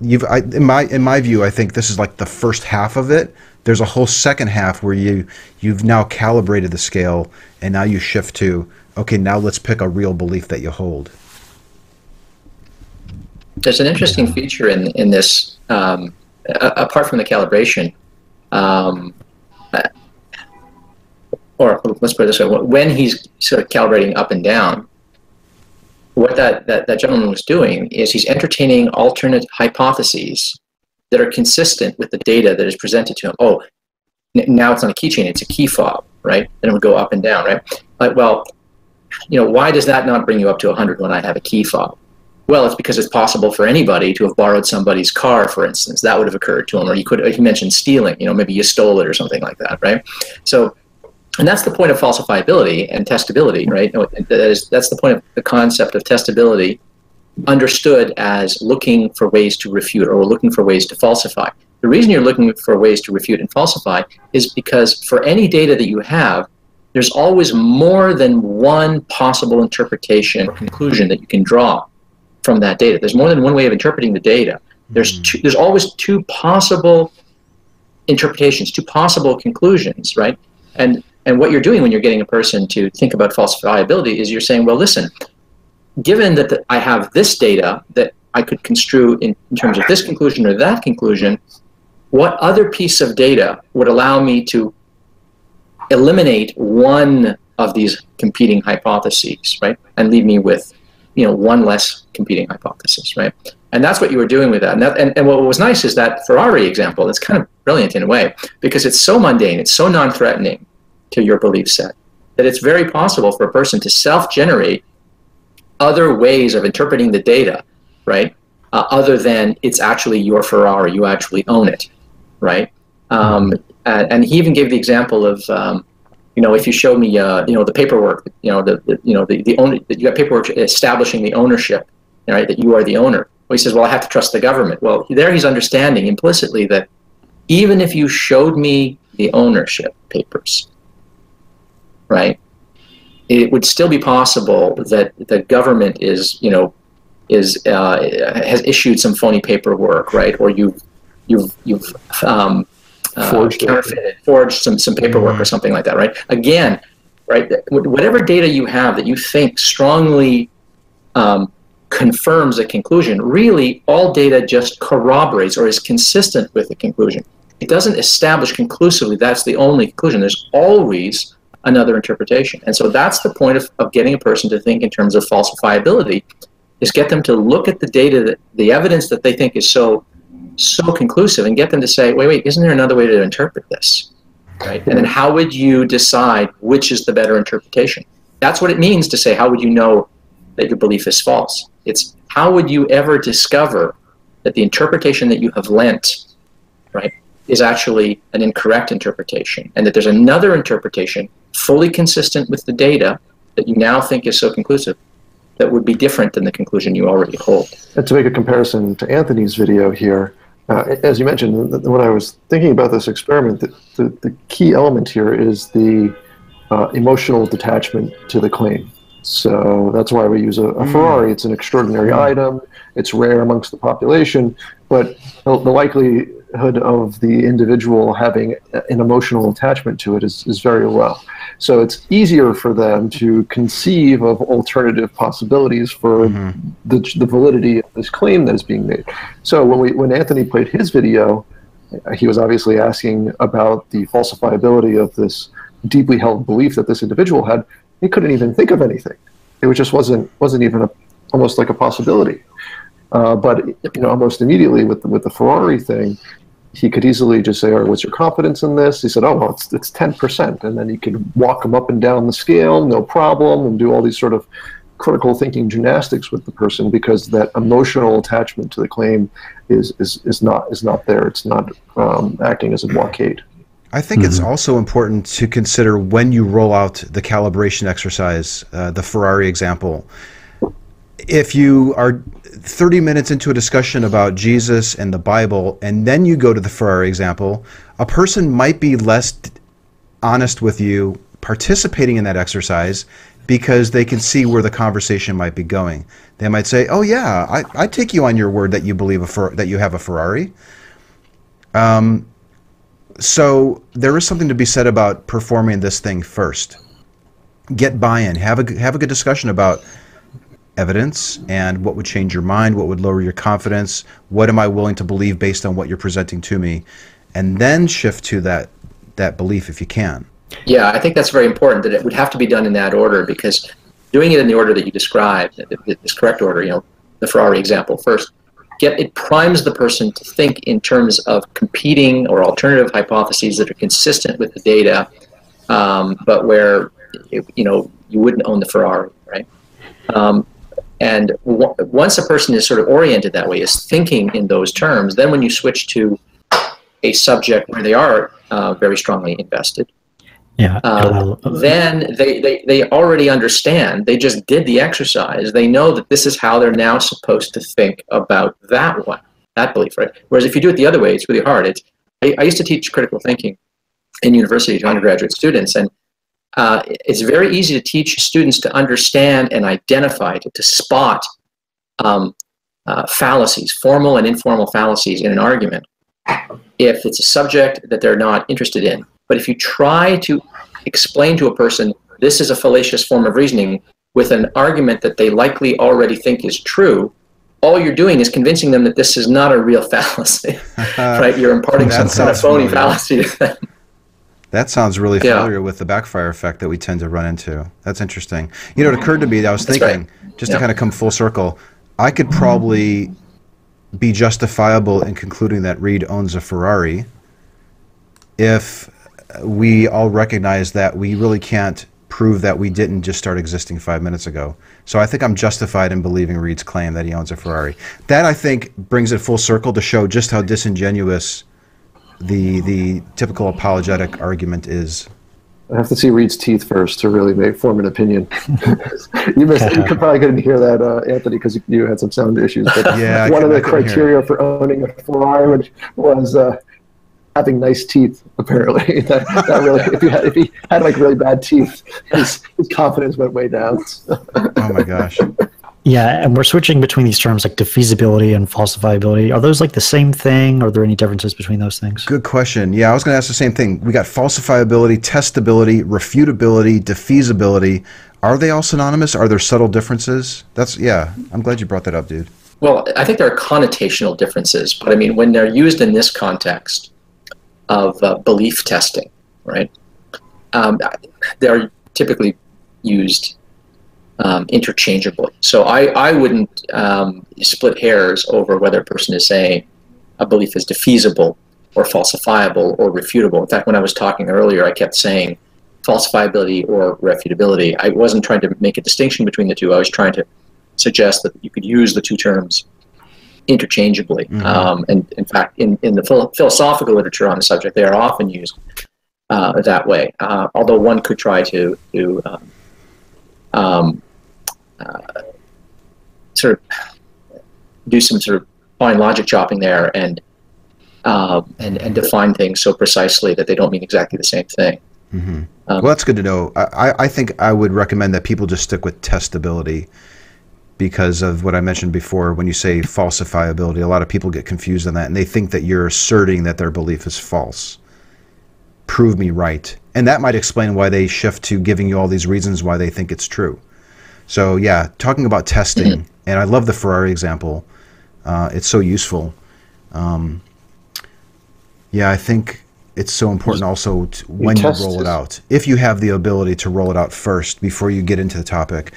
in my view, I think this is like the first half of it. There's a whole second half where you've now calibrated the scale, and now you shift to, okay, now let's pick a real belief that you hold. There's an interesting feature in this, apart from the calibration, or let's put it this way, when he's sort of calibrating up and down, what that gentleman was doing is he's entertaining alternate hypotheses that are consistent with the data that is presented to him. Oh, now it's not a keychain, it's a key fob, right? And it would go up and down, right? But, well, why does that not bring you up to 100 when I have a key fob? Well, it's because it's possible for anybody to have borrowed somebody's car, for instance. That would have occurred to him. Or he mentioned stealing, maybe you stole it or something like that, right? So, and that's the point of falsifiability and testability, right? That's the point of the concept of testability, understood as looking for ways to refute or looking for ways to falsify. The reason you're looking for ways to refute and falsify is because for any data that you have, there's always more than one possible interpretation or conclusion that you can draw from that data. There's more than one way of interpreting the data. There's always two possible interpretations, two possible conclusions, right? And what you're doing when you're getting a person to think about falsifiability is you're saying, well, listen, given that I have this data that I could construe in terms of this conclusion or that conclusion, what other piece of data would allow me to eliminate one of these competing hypotheses, right? And leave me with, one less competing hypothesis, right? And that's what you were doing with that. And what was nice is that Ferrari example, it's kind of brilliant in a way, because it's so mundane, it's so non-threatening to your belief set, that it's very possible for a person to self-generate other ways of interpreting the data, right? Other than it's actually your Ferrari, you actually own it, right? And he even gave the example of, if you show me, the paperwork, the owner, that you have paperwork establishing the ownership, right? That you are the owner. Well, he says, well, I have to trust the government. Well, there he's understanding implicitly that even if you showed me the ownership papers, right, it would still be possible that the government has issued some phony paperwork, right? Or you've forged some paperwork or something like that, right? Again, right? Whatever data you have that you think strongly confirms a conclusion, really all data just corroborates or is consistent with the conclusion. It doesn't establish conclusively that's the only conclusion. There's always another interpretation. And so that's the point of getting a person to think in terms of falsifiability, is get them to look at the data, the evidence that they think is so conclusive, and get them to say, wait, isn't there another way to interpret this? Right? And then how would you decide which is the better interpretation? That's what it means to say, how would you know that your belief is false? It's how would you ever discover that the interpretation that you have lent, right, is actually an incorrect interpretation, and that there's another interpretation fully consistent with the data that you now think is so conclusive that would be different than the conclusion you already hold. And to make a comparison to Anthony's video here, as you mentioned, when I was thinking about this experiment, the key element here is the emotional detachment to the claim. So that's why we use a Ferrari. It's an extraordinary item. It's rare amongst the population, but the likelihood of the individual having an emotional attachment to it is very low. So it's easier for them to conceive of alternative possibilities for the validity of this claim that is being made. So when Anthony played his video, he was obviously asking about the falsifiability of this deeply held belief that this individual had. He couldn't even think of anything. It just wasn't even almost like a possibility. But almost immediately with the Ferrari thing, he could easily just say, "All right, what's your confidence in this?" He said, "Oh, well, it's 10%," and then he could walk him up and down the scale, no problem, and do all these sort of critical thinking gymnastics with the person, because that emotional attachment to the claim is not there. It's not acting as a blockade. I think it's also important to consider when you roll out the calibration exercise, the Ferrari example. If you are 30 minutes into a discussion about Jesus and the Bible, and then you go to the Ferrari example, a person might be less honest with you participating in that exercise because they can see where the conversation might be going. They might say, "Oh yeah, I take you on your word that you believe that you have a Ferrari." So there is something to be said about performing this thing first. Get buy-in. Have a good discussion about evidence and what would change your mind, what would lower your confidence, what am I willing to believe based on what you're presenting to me, and then shift to that belief if you can. Yeah, I think that's very important, that it would have to be done in that order, because doing it in the order that you described, this correct order, the Ferrari example first, it primes the person to think in terms of competing or alternative hypotheses that are consistent with the data, but where you wouldn't own the Ferrari, right? And once a person is sort of oriented that way, is thinking in those terms, then when you switch to a subject where they are very strongly invested, then they already understand. They just did the exercise. They know that this is how they're now supposed to think about that belief, right? Whereas if you do it the other way, it's really hard. I used to teach critical thinking in university to undergraduate students, and it's very easy to teach students to understand and identify, to spot fallacies, formal and informal fallacies in an argument, if it's a subject that they're not interested in. But if you try to explain to a person, this is a fallacious form of reasoning with an argument that they likely already think is true, all you're doing is convincing them that this is not a real fallacy, right? You're imparting some kind of phony fallacy to them. That sounds really familiar with the backfire effect that we tend to run into. That's interesting. It occurred to me that I was thinking, just to kind of come full circle, I could probably be justifiable in concluding that Reid owns a Ferrari if we all recognize that we really can't prove that we didn't just start existing 5 minutes ago. So I think I'm justified in believing Reid's claim that he owns a Ferrari. That, I think, brings it full circle to show just how disingenuous the typical apologetic argument is. I have to see Reid's teeth first to really form an opinion. You could probably couldn't hear that, Anthony, because you had some sound issues. But one of the criteria for owning a Ferrari was having nice teeth. Apparently, that really, if he had like really bad teeth, his confidence went way down. Oh my gosh. Yeah, and we're switching between these terms like defeasibility and falsifiability. Are those like the same thing, or are there any differences between those things? Good question. Yeah, I was going to ask the same thing. We got falsifiability, testability, refutability, defeasibility. Are they all synonymous? Are there subtle differences? Yeah, I'm glad you brought that up, dude. Well, I think there are connotational differences, but I mean, when they're used in this context of belief testing, right, they're typically used interchangeably. So I wouldn't split hairs over whether a person is saying a belief is defeasible or falsifiable or refutable. In fact, when I was talking earlier, I kept saying falsifiability or refutability. I wasn't trying to make a distinction between the two. I was trying to suggest that you could use the two terms interchangeably. And in fact, in the philosophical literature on the subject, they are often used that way. Although one could try to sort of do some sort of fine logic chopping there and define things so precisely that they don't mean exactly the same thing. Well, that's good to know. I think I would recommend that people just stick with testability because of what I mentioned before. When you say falsifiability, a lot of people get confused on that, and they think that you're asserting that their belief is false. Prove me right. And that might explain why they shift to giving you all these reasons why they think it's true. So yeah, talking about testing, and I love the Ferrari example. It's so useful. Yeah, I think it's so important also when you roll it out. If you have the ability to roll it out first before you get into the topic.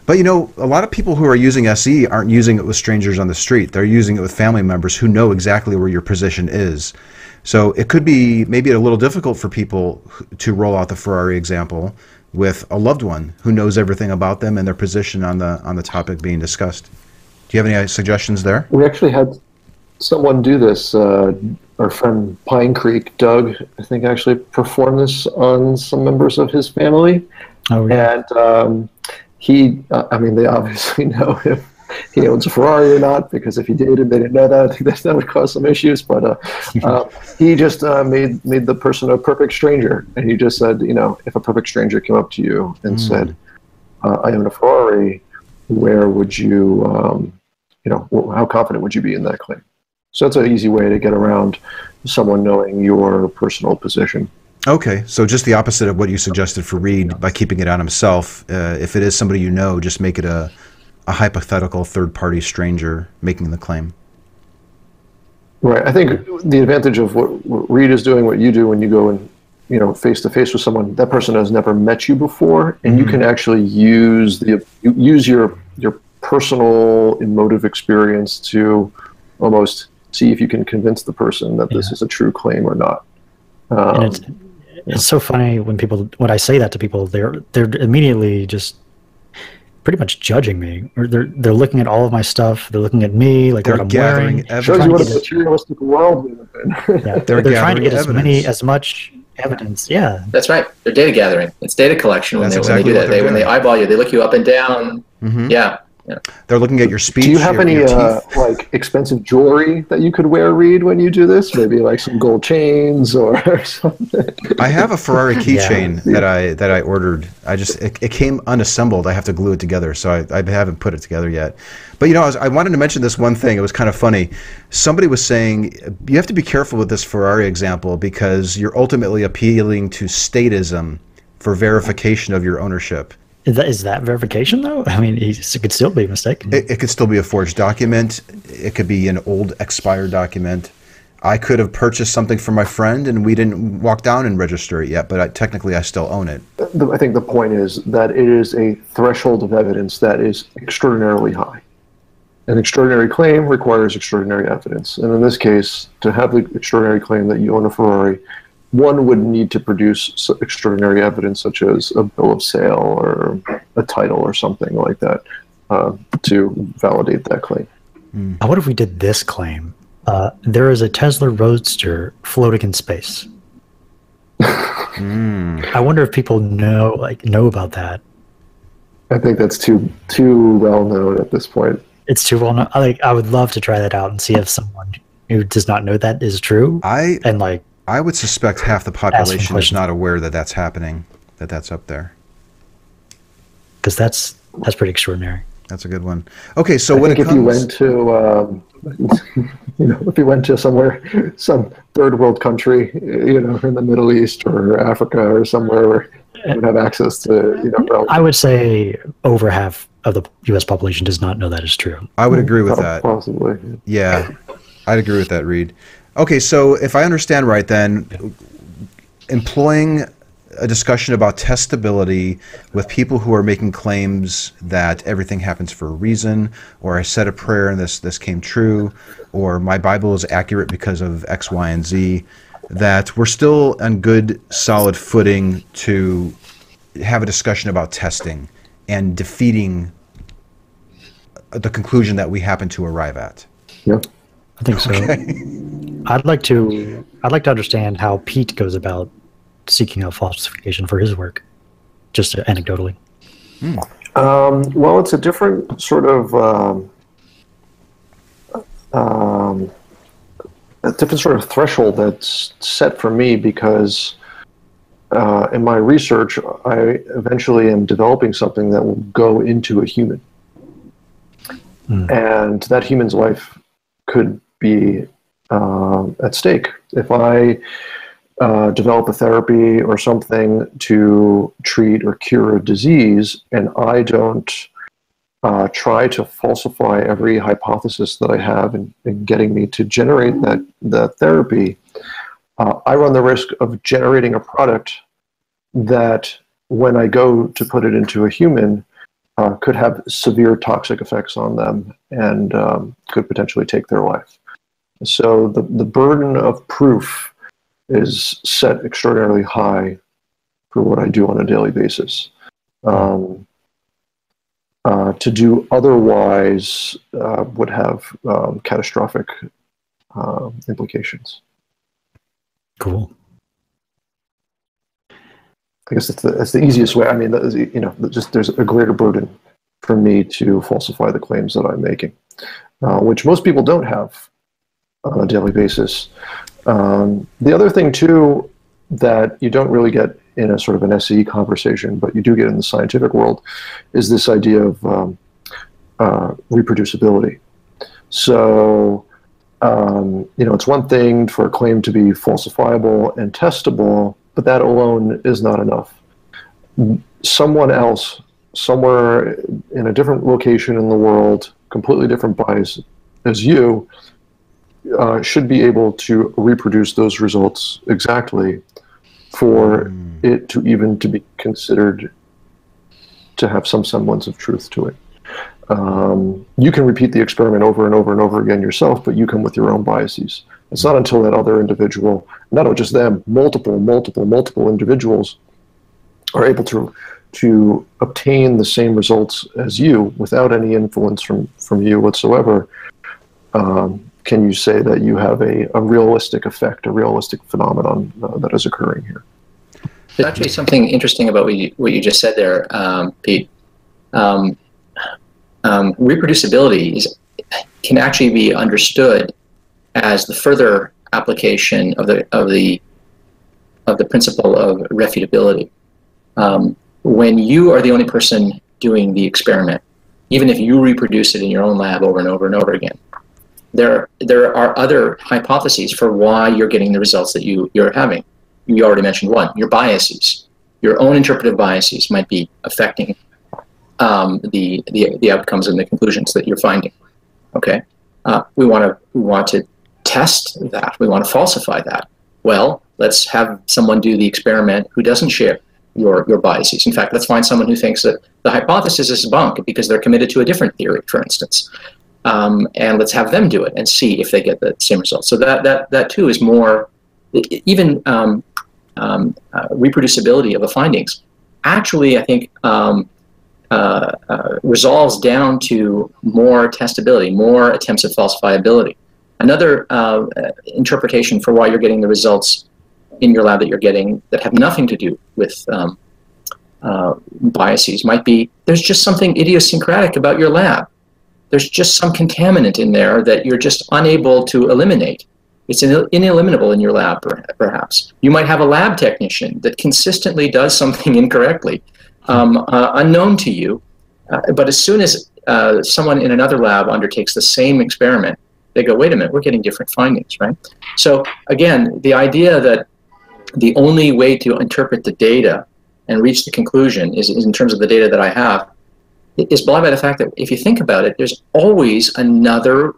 But you know, a lot of people who are using SE aren't using it with strangers on the street. They're using it with family members who know exactly where your position is. So it could be maybe a little difficult for people to roll out the Ferrari example with a loved one who knows everything about them and their position on the topic being discussed. Do you have any suggestions there? We actually had someone do this. Our friend Pine Creek, Doug, I think actually performed this on some members of his family. Oh, yeah. And I mean, they obviously know if he owns a Ferrari or not, because if he did and they didn't know that, I think that would cause some issues. But he just made the person a perfect stranger. And he just said, you know, if a perfect stranger came up to you and said, I own a Ferrari, where would you, you know, how confident would you be in that claim? So that's an easy way to get around someone knowing your personal position. Okay, so just the opposite of what you suggested for Reid by keeping it on himself. If it is somebody you know, just make it a hypothetical third-party stranger making the claim. Right. I think the advantage of what Reid is doing, what you do when you go and, you know, face-to-face with someone, that person has never met you before, and you can actually use your personal emotive experience to almost see if you can convince the person that this is a true claim or not. And it's so funny when I say that to people, they're immediately just pretty much judging me, or they're looking at all of my stuff. They're looking at me, like what I'm wearing. Shows you what a materialistic world we live in. Yeah, they're trying to get as much evidence. Yeah, that's right. They're data gathering. It's data collection when they do that. When they eyeball you, they look you up and down. Yeah. Yeah. They're looking at your speech. Do you have any like expensive jewelry that you could wear, Reid, when you do this? Maybe like some gold chains or something. I have a Ferrari keychain that I ordered. It came unassembled. I have to glue it together, so I haven't put it together yet. But you know, I wanted to mention this one thing. It was kind of funny. Somebody was saying you have to be careful with this Ferrari example because you're ultimately appealing to statism for verification of your ownership. Is that verification, though? I mean, it could still be a mistake. It could still be a forged document. It could be an old expired document. I could have purchased something from my friend, and we didn't walk down and register it yet, but technically I still own it. I think the point is that it is a threshold of evidence that is extraordinarily high. An extraordinary claim requires extraordinary evidence. And in this case, to have the extraordinary claim that you own a Ferrari, one would need to produce extraordinary evidence such as a bill of sale or a title or something like that to validate that claim. What if we did this claim? There is a Tesla Roadster floating in space. I wonder if people know about that. I think that's too well known at this point. It's too well known. I would love to try that out and see if someone who does not know that is true. I would suspect half the population is not aware that that's happening, that's up there. Because that's pretty extraordinary. That's a good one. Okay, so I think if you went to, if you went to somewhere, some third world country, in the Middle East or Africa or somewhere where you would have access to, I would say over half of the U.S. population does not know that is true. I would agree with that. Possibly. Yeah, I'd agree with that, Reid. Okay, so if I understand right, then employing a discussion about testability with people who are making claims that everything happens for a reason, or I said a prayer and this came true, or my Bible is accurate because of X, Y, and Z, that we're still on good, solid footing to have a discussion about testing and defeating the conclusion that we happen to arrive at. Yeah, I think so. Okay. I'd like to understand how Pete goes about seeking out falsification for his work, just anecdotally. Well, it's a different sort of threshold that's set for me, because in my research, I eventually am developing something that will go into a human, and that human's life could be at stake if I develop a therapy or something to treat or cure a disease, and I don't try to falsify every hypothesis that I have in getting me to generate that therapy. I run the risk of generating a product that, when I go to put it into a human, could have severe toxic effects on them and could potentially take their life. So the burden of proof is set extraordinarily high for what I do on a daily basis. To do otherwise would have catastrophic implications. Cool. I guess that's the easiest way. I mean, just there's a greater burden for me to falsify the claims that I'm making, which most people don't have on a daily basis. The other thing, too, that you don't really get in a sort of an SE conversation, but you do get in the scientific world, is this idea of reproducibility. So, it's one thing for a claim to be falsifiable and testable, but that alone is not enough. Someone else, somewhere in a different location in the world, completely different bias as you, should be able to reproduce those results exactly for it to even to be considered to have some semblance of truth to it. You can repeat the experiment over and over and over again yourself, but you come with your own biases. It's not until that other individual, not just them, multiple individuals are able to obtain the same results as you without any influence from you whatsoever, can you say that you have a realistic effect, a realistic phenomenon that is occurring here? There's actually something interesting about what you just said there, Pete. Reproducibility can actually be understood as the further application of the principle of refutability. When you are the only person doing the experiment, even if you reproduce it in your own lab over and over and over again, there are other hypotheses for why you're getting the results that you're having. You already mentioned one. Your biases, your own interpretive biases, might be affecting the outcomes and the conclusions that you're finding. Okay, we want to test that. We want to falsify that. Well, let's have someone do the experiment who doesn't share your biases. In fact, let's find someone who thinks that the hypothesis is bunk because they're committed to a different theory, for instance. And let's have them do it and see if they get the same results. So that too is more, even reproducibility of the findings actually, I think, resolves down to more testability, more attempts at falsifiability. Another interpretation for why you're getting the results in your lab that you're getting that have nothing to do with biases might be there's just something idiosyncratic about your lab. There's just some contaminant in there that you're just unable to eliminate. It's ineliminable in your lab, perhaps. You might have a lab technician that consistently does something incorrectly, unknown to you, But as soon as someone in another lab undertakes the same experiment, they go, wait a minute, we're getting different findings, right? So again, the idea that the only way to interpret the data and reach the conclusion is in terms of the data that I have is belied by the fact that if you think about it, there's always another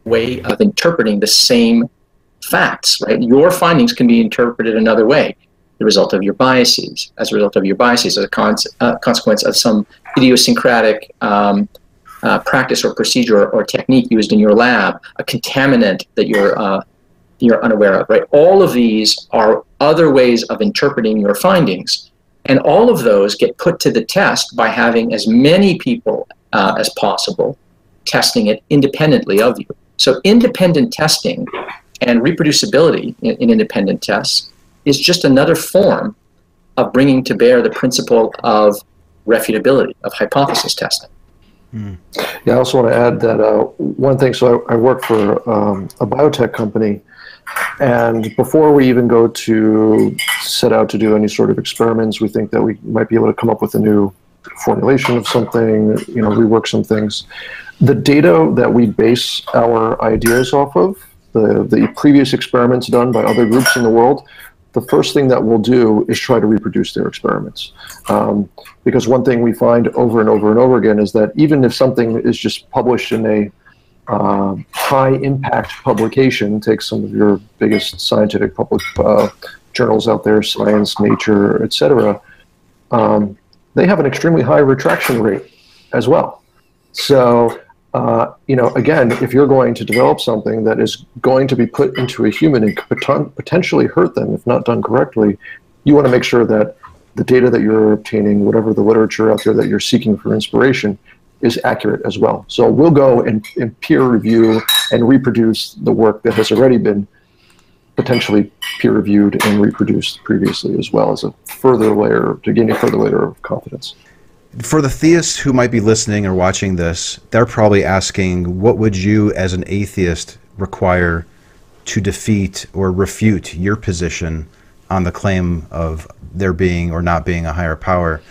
way of interpreting the same facts, right? Your findings can be interpreted another way. The result of your biases, as a result of your biases, as a consequence of some idiosyncratic practice or procedure or technique used in your lab, a contaminant that you're unaware of, right? All of these are other ways of interpreting your findings, and all of those get put to the test by having as many people as possible testing it independently of you. So independent testing and reproducibility in independent tests is just another form of bringing to bear the principle of refutability, of hypothesis testing. Yeah, I also want to add that one thing, so I work for a biotech company, and before we even go to set out to do any sort of experiments, we think that we might be able to come up with a new formulation of something, rework some things. The data that we base our ideas off of, the previous experiments done by other groups in the world, the first thing that we'll do is try to reproduce their experiments. Because one thing we find over and over and over again is that even if something is just published in a high-impact publication, take some of your biggest scientific public journals out there, Science, Nature, etc., they have an extremely high retraction rate as well. So, again, if you're going to develop something that is going to be put into a human and could potentially hurt them if not done correctly, you want to make sure that the data that you're obtaining, whatever the literature out there that you're seeking for inspiration, is accurate as well. So we'll go and peer review and reproduce the work that has already been potentially peer reviewed and reproduced previously, as well as a further layer, to gain a further layer of confidence. For the theists who might be listening or watching this, they're probably asking, what would you as an atheist require to defeat or refute your position on the claim of there being or not being a higher power?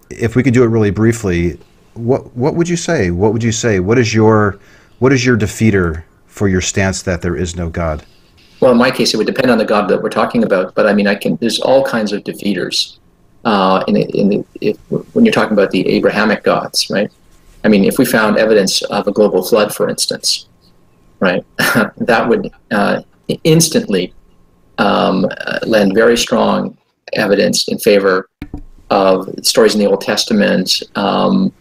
If we could do it really briefly, what would you say? What would you say? What is your defeater for your stance that there is no God? Well, in my case, it would depend on the God that we're talking about. But I mean, there's all kinds of defeaters. When you're talking about the Abrahamic gods, right? I mean, if we found evidence of a global flood, for instance, right, that would instantly lend very strong evidence in favor of stories in the Old Testament and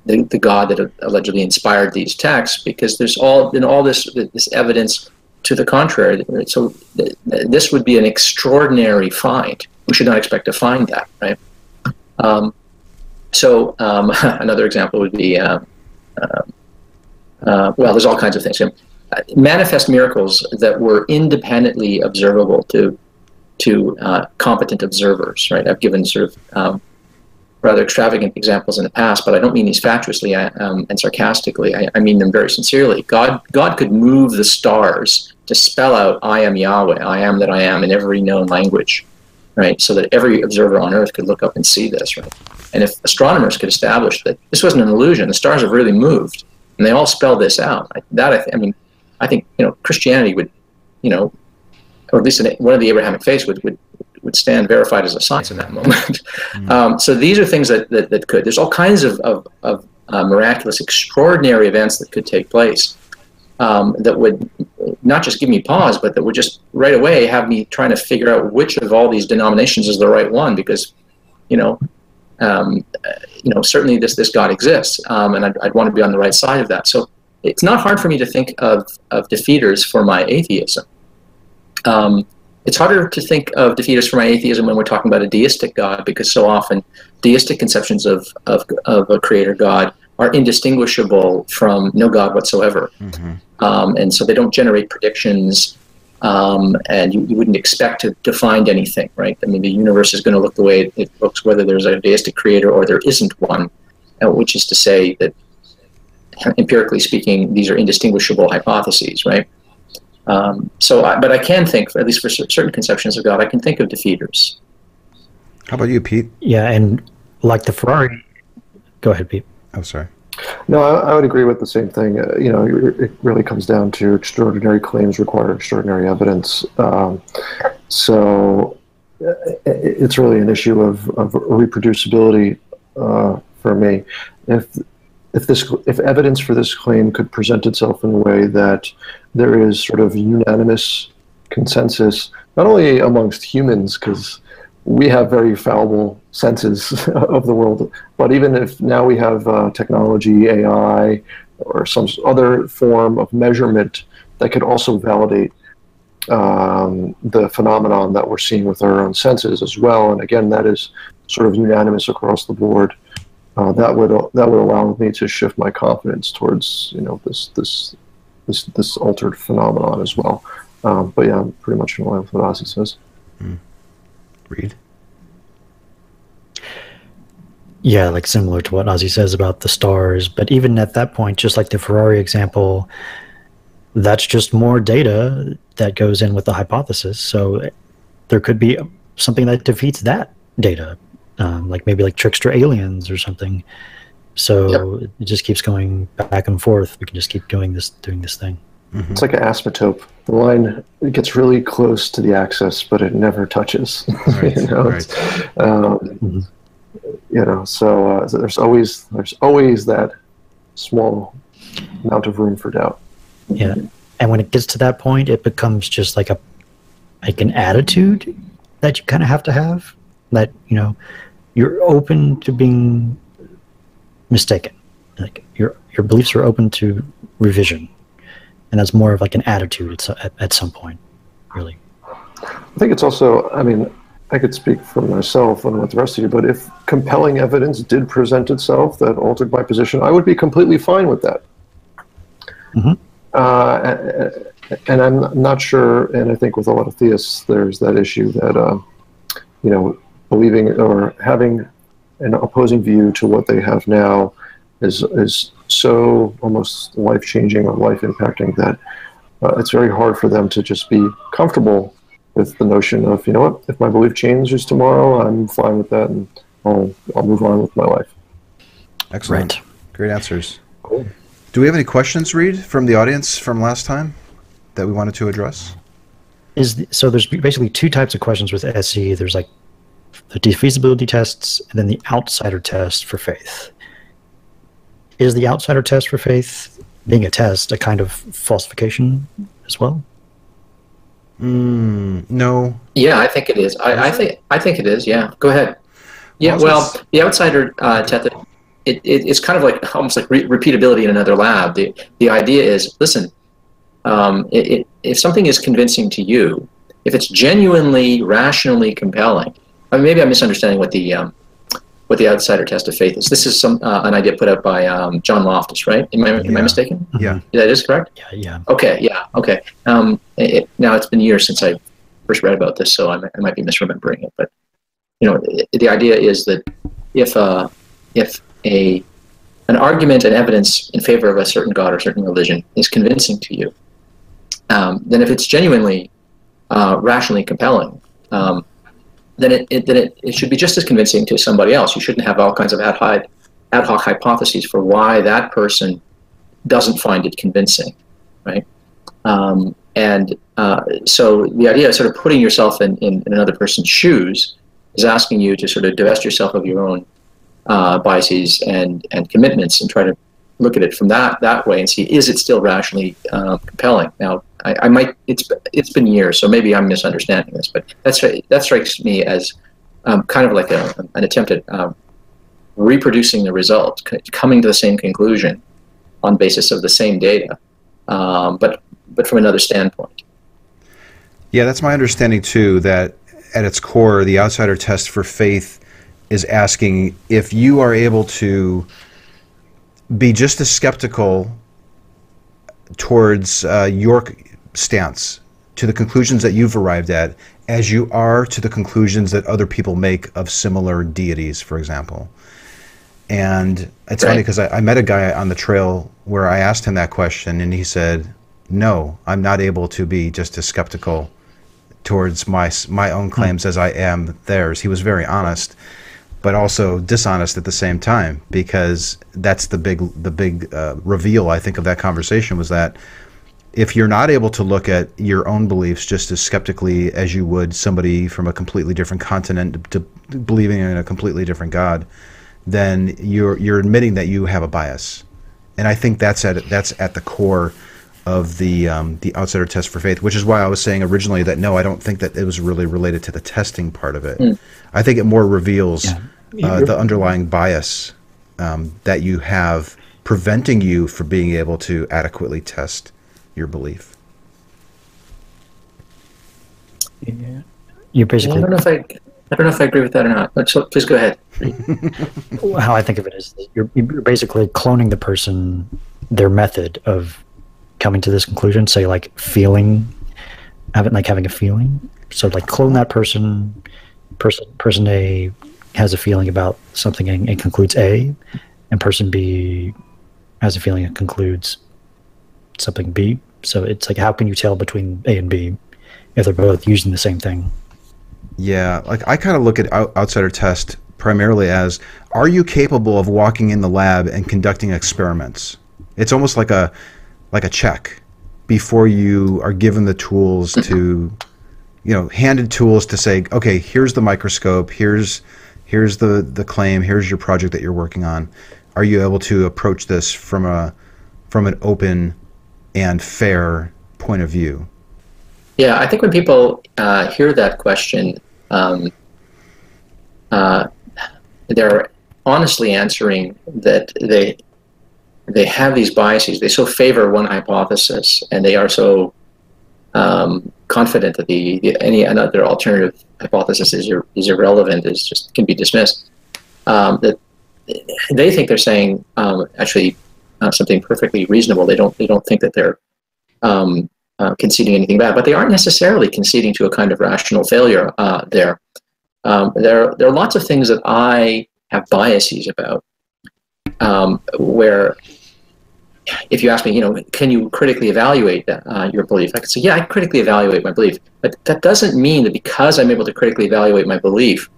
the God that allegedly inspired these texts, because there's been all this evidence to the contrary. So this would be an extraordinary find. We should not expect to find that, right? Another example would be, well, there's all kinds of things. Manifest miracles that were independently observable to competent observers, right? I've given sort of rather extravagant examples in the past, but I don't mean these fatuously and sarcastically. I mean them very sincerely. God could move the stars to spell out, I am Yahweh, I am that I am, in every known language, right? So that every observer on Earth could look up and see this, right? And if astronomers could establish that this wasn't an illusion, the stars have really moved, and they all spell this out, I think Christianity would, or at least one of the Abrahamic faiths would stand verified as a science in that moment. So these are things that could. There's all kinds of miraculous, extraordinary events that could take place that would not just give me pause, but that would just right away have me trying to figure out which of all these denominations is the right one, because certainly this God exists, and I'd want to be on the right side of that. So it's not hard for me to think of defeaters for my atheism. It's harder to think of defeaters for my atheism when we're talking about a deistic God, because so often deistic conceptions of a creator God are indistinguishable from no God whatsoever. And so they don't generate predictions, and you wouldn't expect to find anything, right? I mean, the universe is going to look the way it looks, whether there's a deistic creator or there isn't one, which is to say that, empirically speaking, these are indistinguishable hypotheses, right? But I can think, at least for certain conceptions of God, I can think of defeaters. How about you, Pete? Yeah, and like the Ferrari. Go ahead, Pete. Oh, sorry. No, I would agree with the same thing. It really comes down to extraordinary claims require extraordinary evidence. So it's really an issue of reproducibility for me. If evidence for this claim could present itself in a way that there is sort of unanimous consensus, not only amongst humans, because we have very fallible senses of the world, but even if now we have technology, AI, or some other form of measurement that could also validate the phenomenon that we're seeing with our own senses as well. And again, that is sort of unanimous across the board. That would allow me to shift my confidence towards this altered phenomenon as well. But yeah, I'm pretty much in line with what Ozzy says. Reid? Yeah, like similar to what Ozzy says about the stars. But even at that point, just like the Ferrari example, that's just more data that goes in with the hypothesis. So there could be something that defeats that data, like maybe like trickster aliens or something. So it just keeps going back and forth. We can just keep doing this thing. Mm-hmm. It's like an asymptote. The line, it gets really close to the axis, but it never touches. Right. So there's always that small amount of room for doubt. Yeah, and when it gets to that point, it becomes just like an attitude that you kind of have to have. That you're open to being mistaken. Like your beliefs are open to revision. And that's more of like an attitude at some point, really. I think it's also, I could speak for myself and with the rest of you, but if compelling evidence did present itself that altered my position, I would be completely fine with that. Mm-hmm. And I'm not sure, and I think with a lot of theists, there's that issue that, believing or having an opposing view to what they have now is so almost life-changing or life-impacting that it's very hard for them to just be comfortable with the notion of, if my belief changes tomorrow, I'm fine with that, and I'll move on with my life. Excellent. Right. Great answers. Cool. Do we have any questions, Reid, from the audience from last time that we wanted to address? So there's basically two types of questions with SE. There's like the defeasibility tests and then the outsider test for faith. Is the outsider test for faith, being a test, a kind of falsification as well? No. Yeah, I think it is. I think it is. Yeah, go ahead. Yeah, well, the outsider test, it's kind of like almost like repeatability in another lab. The idea is, listen, if something is convincing to you, if it's genuinely, rationally compelling. Maybe I'm misunderstanding what the outsider test of faith is. This is an idea put up by John Loftus, right? Am I mistaken? Yeah. That is correct? Yeah. Okay. Now it's been years since I first read about this, so I might be misremembering it. But the idea is that if an argument and evidence in favor of a certain God or certain religion is convincing to you, then if it's genuinely rationally compelling, then it should be just as convincing to somebody else. You shouldn't have all kinds of ad hoc hypotheses for why that person doesn't find it convincing, right? So the idea of sort of putting yourself in another person's shoes is asking you to sort of divest yourself of your own biases and commitments and try to look at it from that way and see, is it still rationally compelling? Now, I might, it's been years, so maybe I'm misunderstanding this, but that strikes me as kind of like an attempt at reproducing the result, coming to the same conclusion on basis of the same data, but from another standpoint. Yeah, that's my understanding too, that at its core, the outsider test for faith is asking if you are able to be just as skeptical towards your stance to the conclusions that you've arrived at as you are to the conclusions that other people make of similar deities, for example. And it's funny because I met a guy on the trail where I asked him that question and he said, no, I'm not able to be just as skeptical towards my own claims as I am theirs. He was very honest, but also dishonest at the same time, because that's the big reveal, I think, of that conversation, was that if you're not able to look at your own beliefs just as skeptically as you would somebody from a completely different continent to believing in a completely different God, then you're admitting that you have a bias. And I think that's at the core of the outsider test for faith, which is why I was saying originally that no, I don't think that it was really related to the testing part of it. I think it more reveals the underlying bias that you have, preventing you from being able to adequately test your belief. Yeah. You basically. I don't know if I agree with that or not. So please go ahead. How I think of it is that you're basically cloning the person, their method of coming to this conclusion. Say like having a feeling. So like clone that person. Person A has a feeling about something and concludes A, and person B has a feeling and concludes something B. So it's like, how can you tell between A and B if they're both using the same thing? Yeah, like I kind of look at outsider test primarily as, are you capable of walking in the lab and conducting experiments? It's almost like a check before you are given the tools to, handed tools to say, okay, here's the microscope, here's the claim, here's your project that you're working on. Are you able to approach this from an open and fair point of view? Yeah, I think when people hear that question, they're honestly answering that they have these biases. They so favor one hypothesis, and they are so confident that any other alternative hypothesis is irrelevant, can be dismissed. That they think they're saying actually something perfectly reasonable. They don't think that they're conceding anything bad, but they aren't necessarily conceding to a kind of rational failure there. There are lots of things that I have biases about, where if you ask me, can you critically evaluate your belief? I could say, yeah, I critically evaluate my belief, but that doesn't mean that because I'm able to critically evaluate my belief,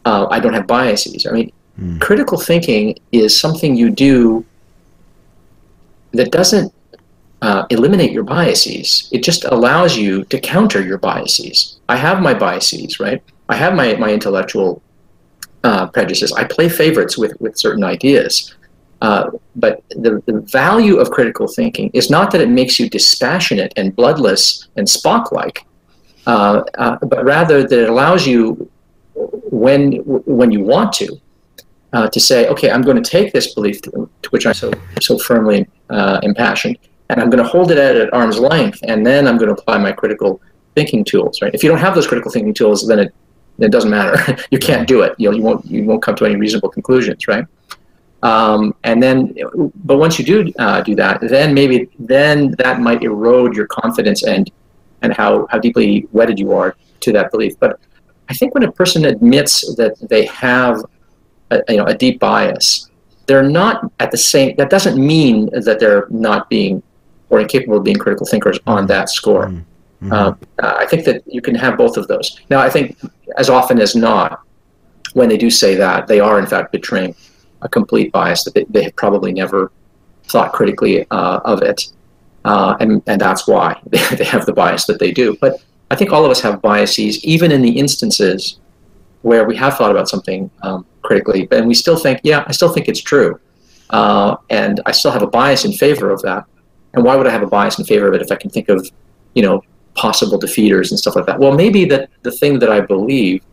I don't have biases. I mean, critical thinking is something you do that doesn't eliminate your biases. It just allows you to counter your biases. I have my biases, right? I have my intellectual prejudices. I play favorites with certain ideas. But the value of critical thinking is not that it makes you dispassionate and bloodless and Spock-like, but rather that it allows you, when you want to say, okay, I'm going to take this belief to which I so firmly impassioned, and I'm going to hold it at arm's length, and then I'm going to apply my critical thinking tools. Right? If you don't have those critical thinking tools, then it doesn't matter. You can't do it. You won't come to any reasonable conclusions. Right? And then, but once you do that, then that might erode your confidence and how deeply wedded you are to that belief. But I think when a person admits that they have a deep bias, they're not at the same. That doesn't mean that they're not being or incapable of being critical thinkers on that score. I think that you can have both of those. Now, I think as often as not, when they do say that, they are in fact betraying a complete bias, that they have probably never thought critically of it, and that's why they have the bias that they do. But I think all of us have biases, even in the instances where we have thought about something critically, and we still think, yeah, I still think it's true, and I still have a bias in favor of that. And why would I have a bias in favor of it if I can think of, possible defeaters and stuff like that? Well, maybe that the thing that I believe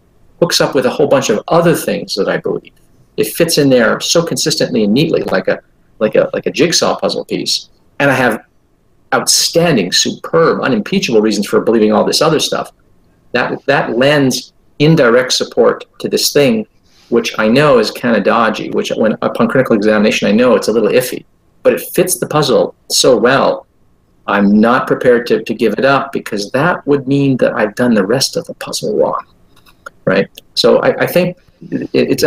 hooks up with a whole bunch of other things that I believe. It fits in there so consistently and neatly, like a jigsaw puzzle piece. And I have outstanding, superb, unimpeachable reasons for believing all this other stuff. That lends indirect support to this thing, which I know is kind of dodgy, which upon critical examination I know it's a little iffy. But it fits the puzzle so well, I'm not prepared to give it up, because that would mean that I've done the rest of the puzzle wrong, right? So I think it's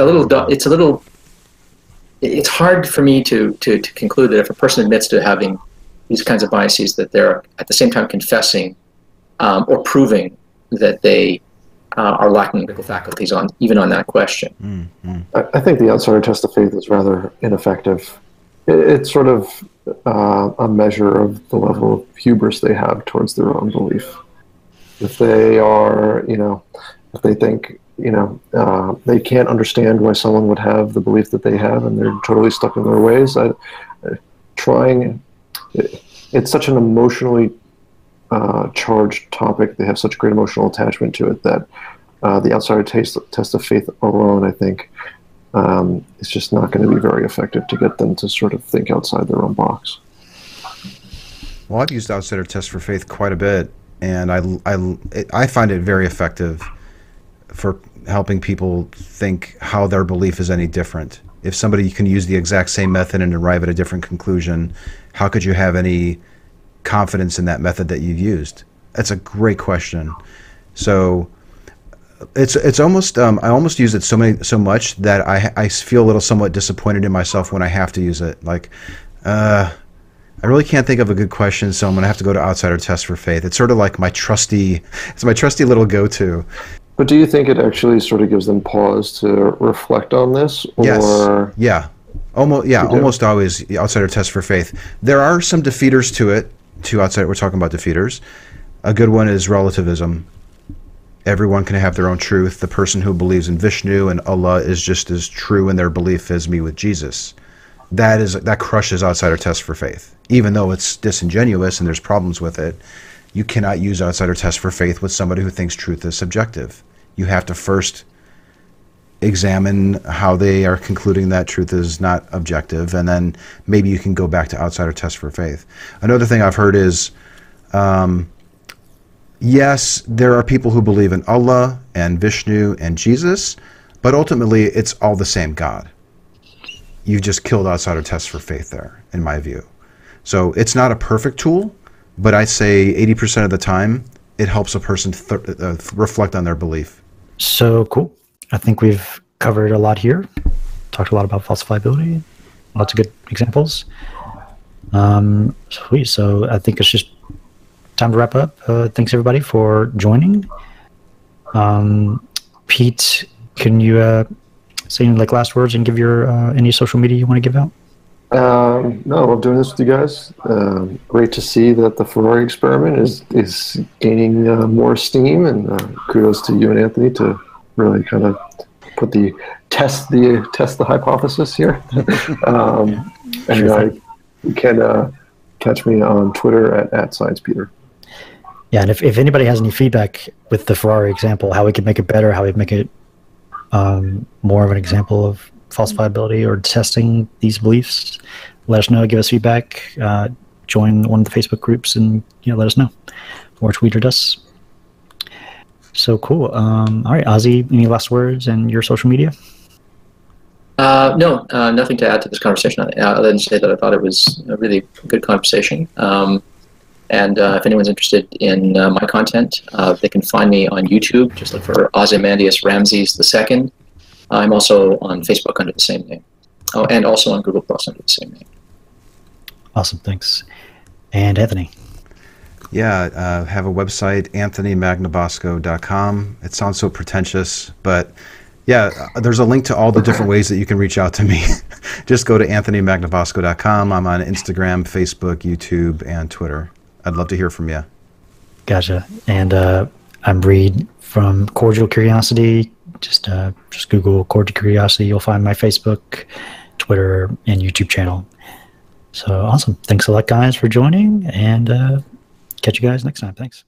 hard for me to conclude that if a person admits to having these kinds of biases, that they're at the same time confessing or proving that they are lacking critical faculties on even on that question. I think the outsider test of faith is rather ineffective. It's sort of a measure of the level of hubris they have towards their own belief. If they are, if they think, they can't understand why someone would have the belief that they have, and they're totally stuck in their ways. It's such an emotionally charged topic. They have such great emotional attachment to it that the outsider test of faith alone, I think, is just not going to be very effective to get them to sort of think outside their own box. Well, I've used outsider test for faith quite a bit, and I find it very effective for helping people think how their belief is any different. If somebody can use the exact same method and arrive at a different conclusion, how could you have any confidence in that method that you've used? That's a great question. So it's almost I almost use it so much that I feel a little somewhat disappointed in myself when I have to use it. Like, I really can't think of a good question, so I'm gonna have to go to outsider test for faith. It's sort of like my trusty little go-to. But do you think it actually sort of gives them pause to reflect on this? Or yes. Yeah. Almost always outsider test for faith. There are some defeaters to it. We're talking about defeaters. A good one is relativism. Everyone can have their own truth. The person who believes in Vishnu and Allah is just as true in their belief as me with Jesus. That crushes outsider test for faith. Even though it's disingenuous and there's problems with it, you cannot use outsider test for faith with somebody who thinks truth is subjective. You have to first examine how they are concluding that truth is not objective, and then maybe you can go back to outsider test for faith. Another thing I've heard is, yes, there are people who believe in Allah and Vishnu and Jesus, but ultimately it's all the same God. You've just killed outsider test for faith there, in my view. So it's not a perfect tool, but I'd say 80% of the time it helps a person reflect on their belief. So cool. I think we've covered a lot here. Talked a lot about falsifiability. Lots of good examples. Sweet. So I think it's just time to wrap up. Thanks everybody for joining. Pete, can you say any last words and give your any social media you want to give out? No, I love doing this with you guys. Great to see that the Ferrari experiment is gaining more steam, and kudos to you and Anthony to really kind of test the hypothesis here. And you can catch me on Twitter at SciencePeter. Yeah, and if anybody has any feedback with the Ferrari example, how we could make it better, how we make it more of an example of falsifiability or testing these beliefs, let us know. Give us feedback. Join one of the Facebook groups and let us know, or tweet at us. So cool. All right, Ozzy, any last words and your social media? No, nothing to add to this conversation other than say that I thought it was a really good conversation. And if anyone's interested in my content, they can find me on YouTube. Just look for Ozymandias Ramses II. I'm also on Facebook under the same name. Oh, and also on Google Plus under the same name. Awesome, thanks. And Anthony? Yeah, have a website, anthonymagnabosco.com. It sounds so pretentious, but yeah, there's a link to all the different ways that you can reach out to me. Just go to anthonymagnabosco.com. I'm on Instagram, Facebook, YouTube, and Twitter. I'd love to hear from you. Gotcha. And I'm Reid from Cordial Curiosity. Just Google Cordial Curiosity. You'll find my Facebook, Twitter, and YouTube channel. So awesome. Thanks a lot, guys, for joining, and catch you guys next time. Thanks.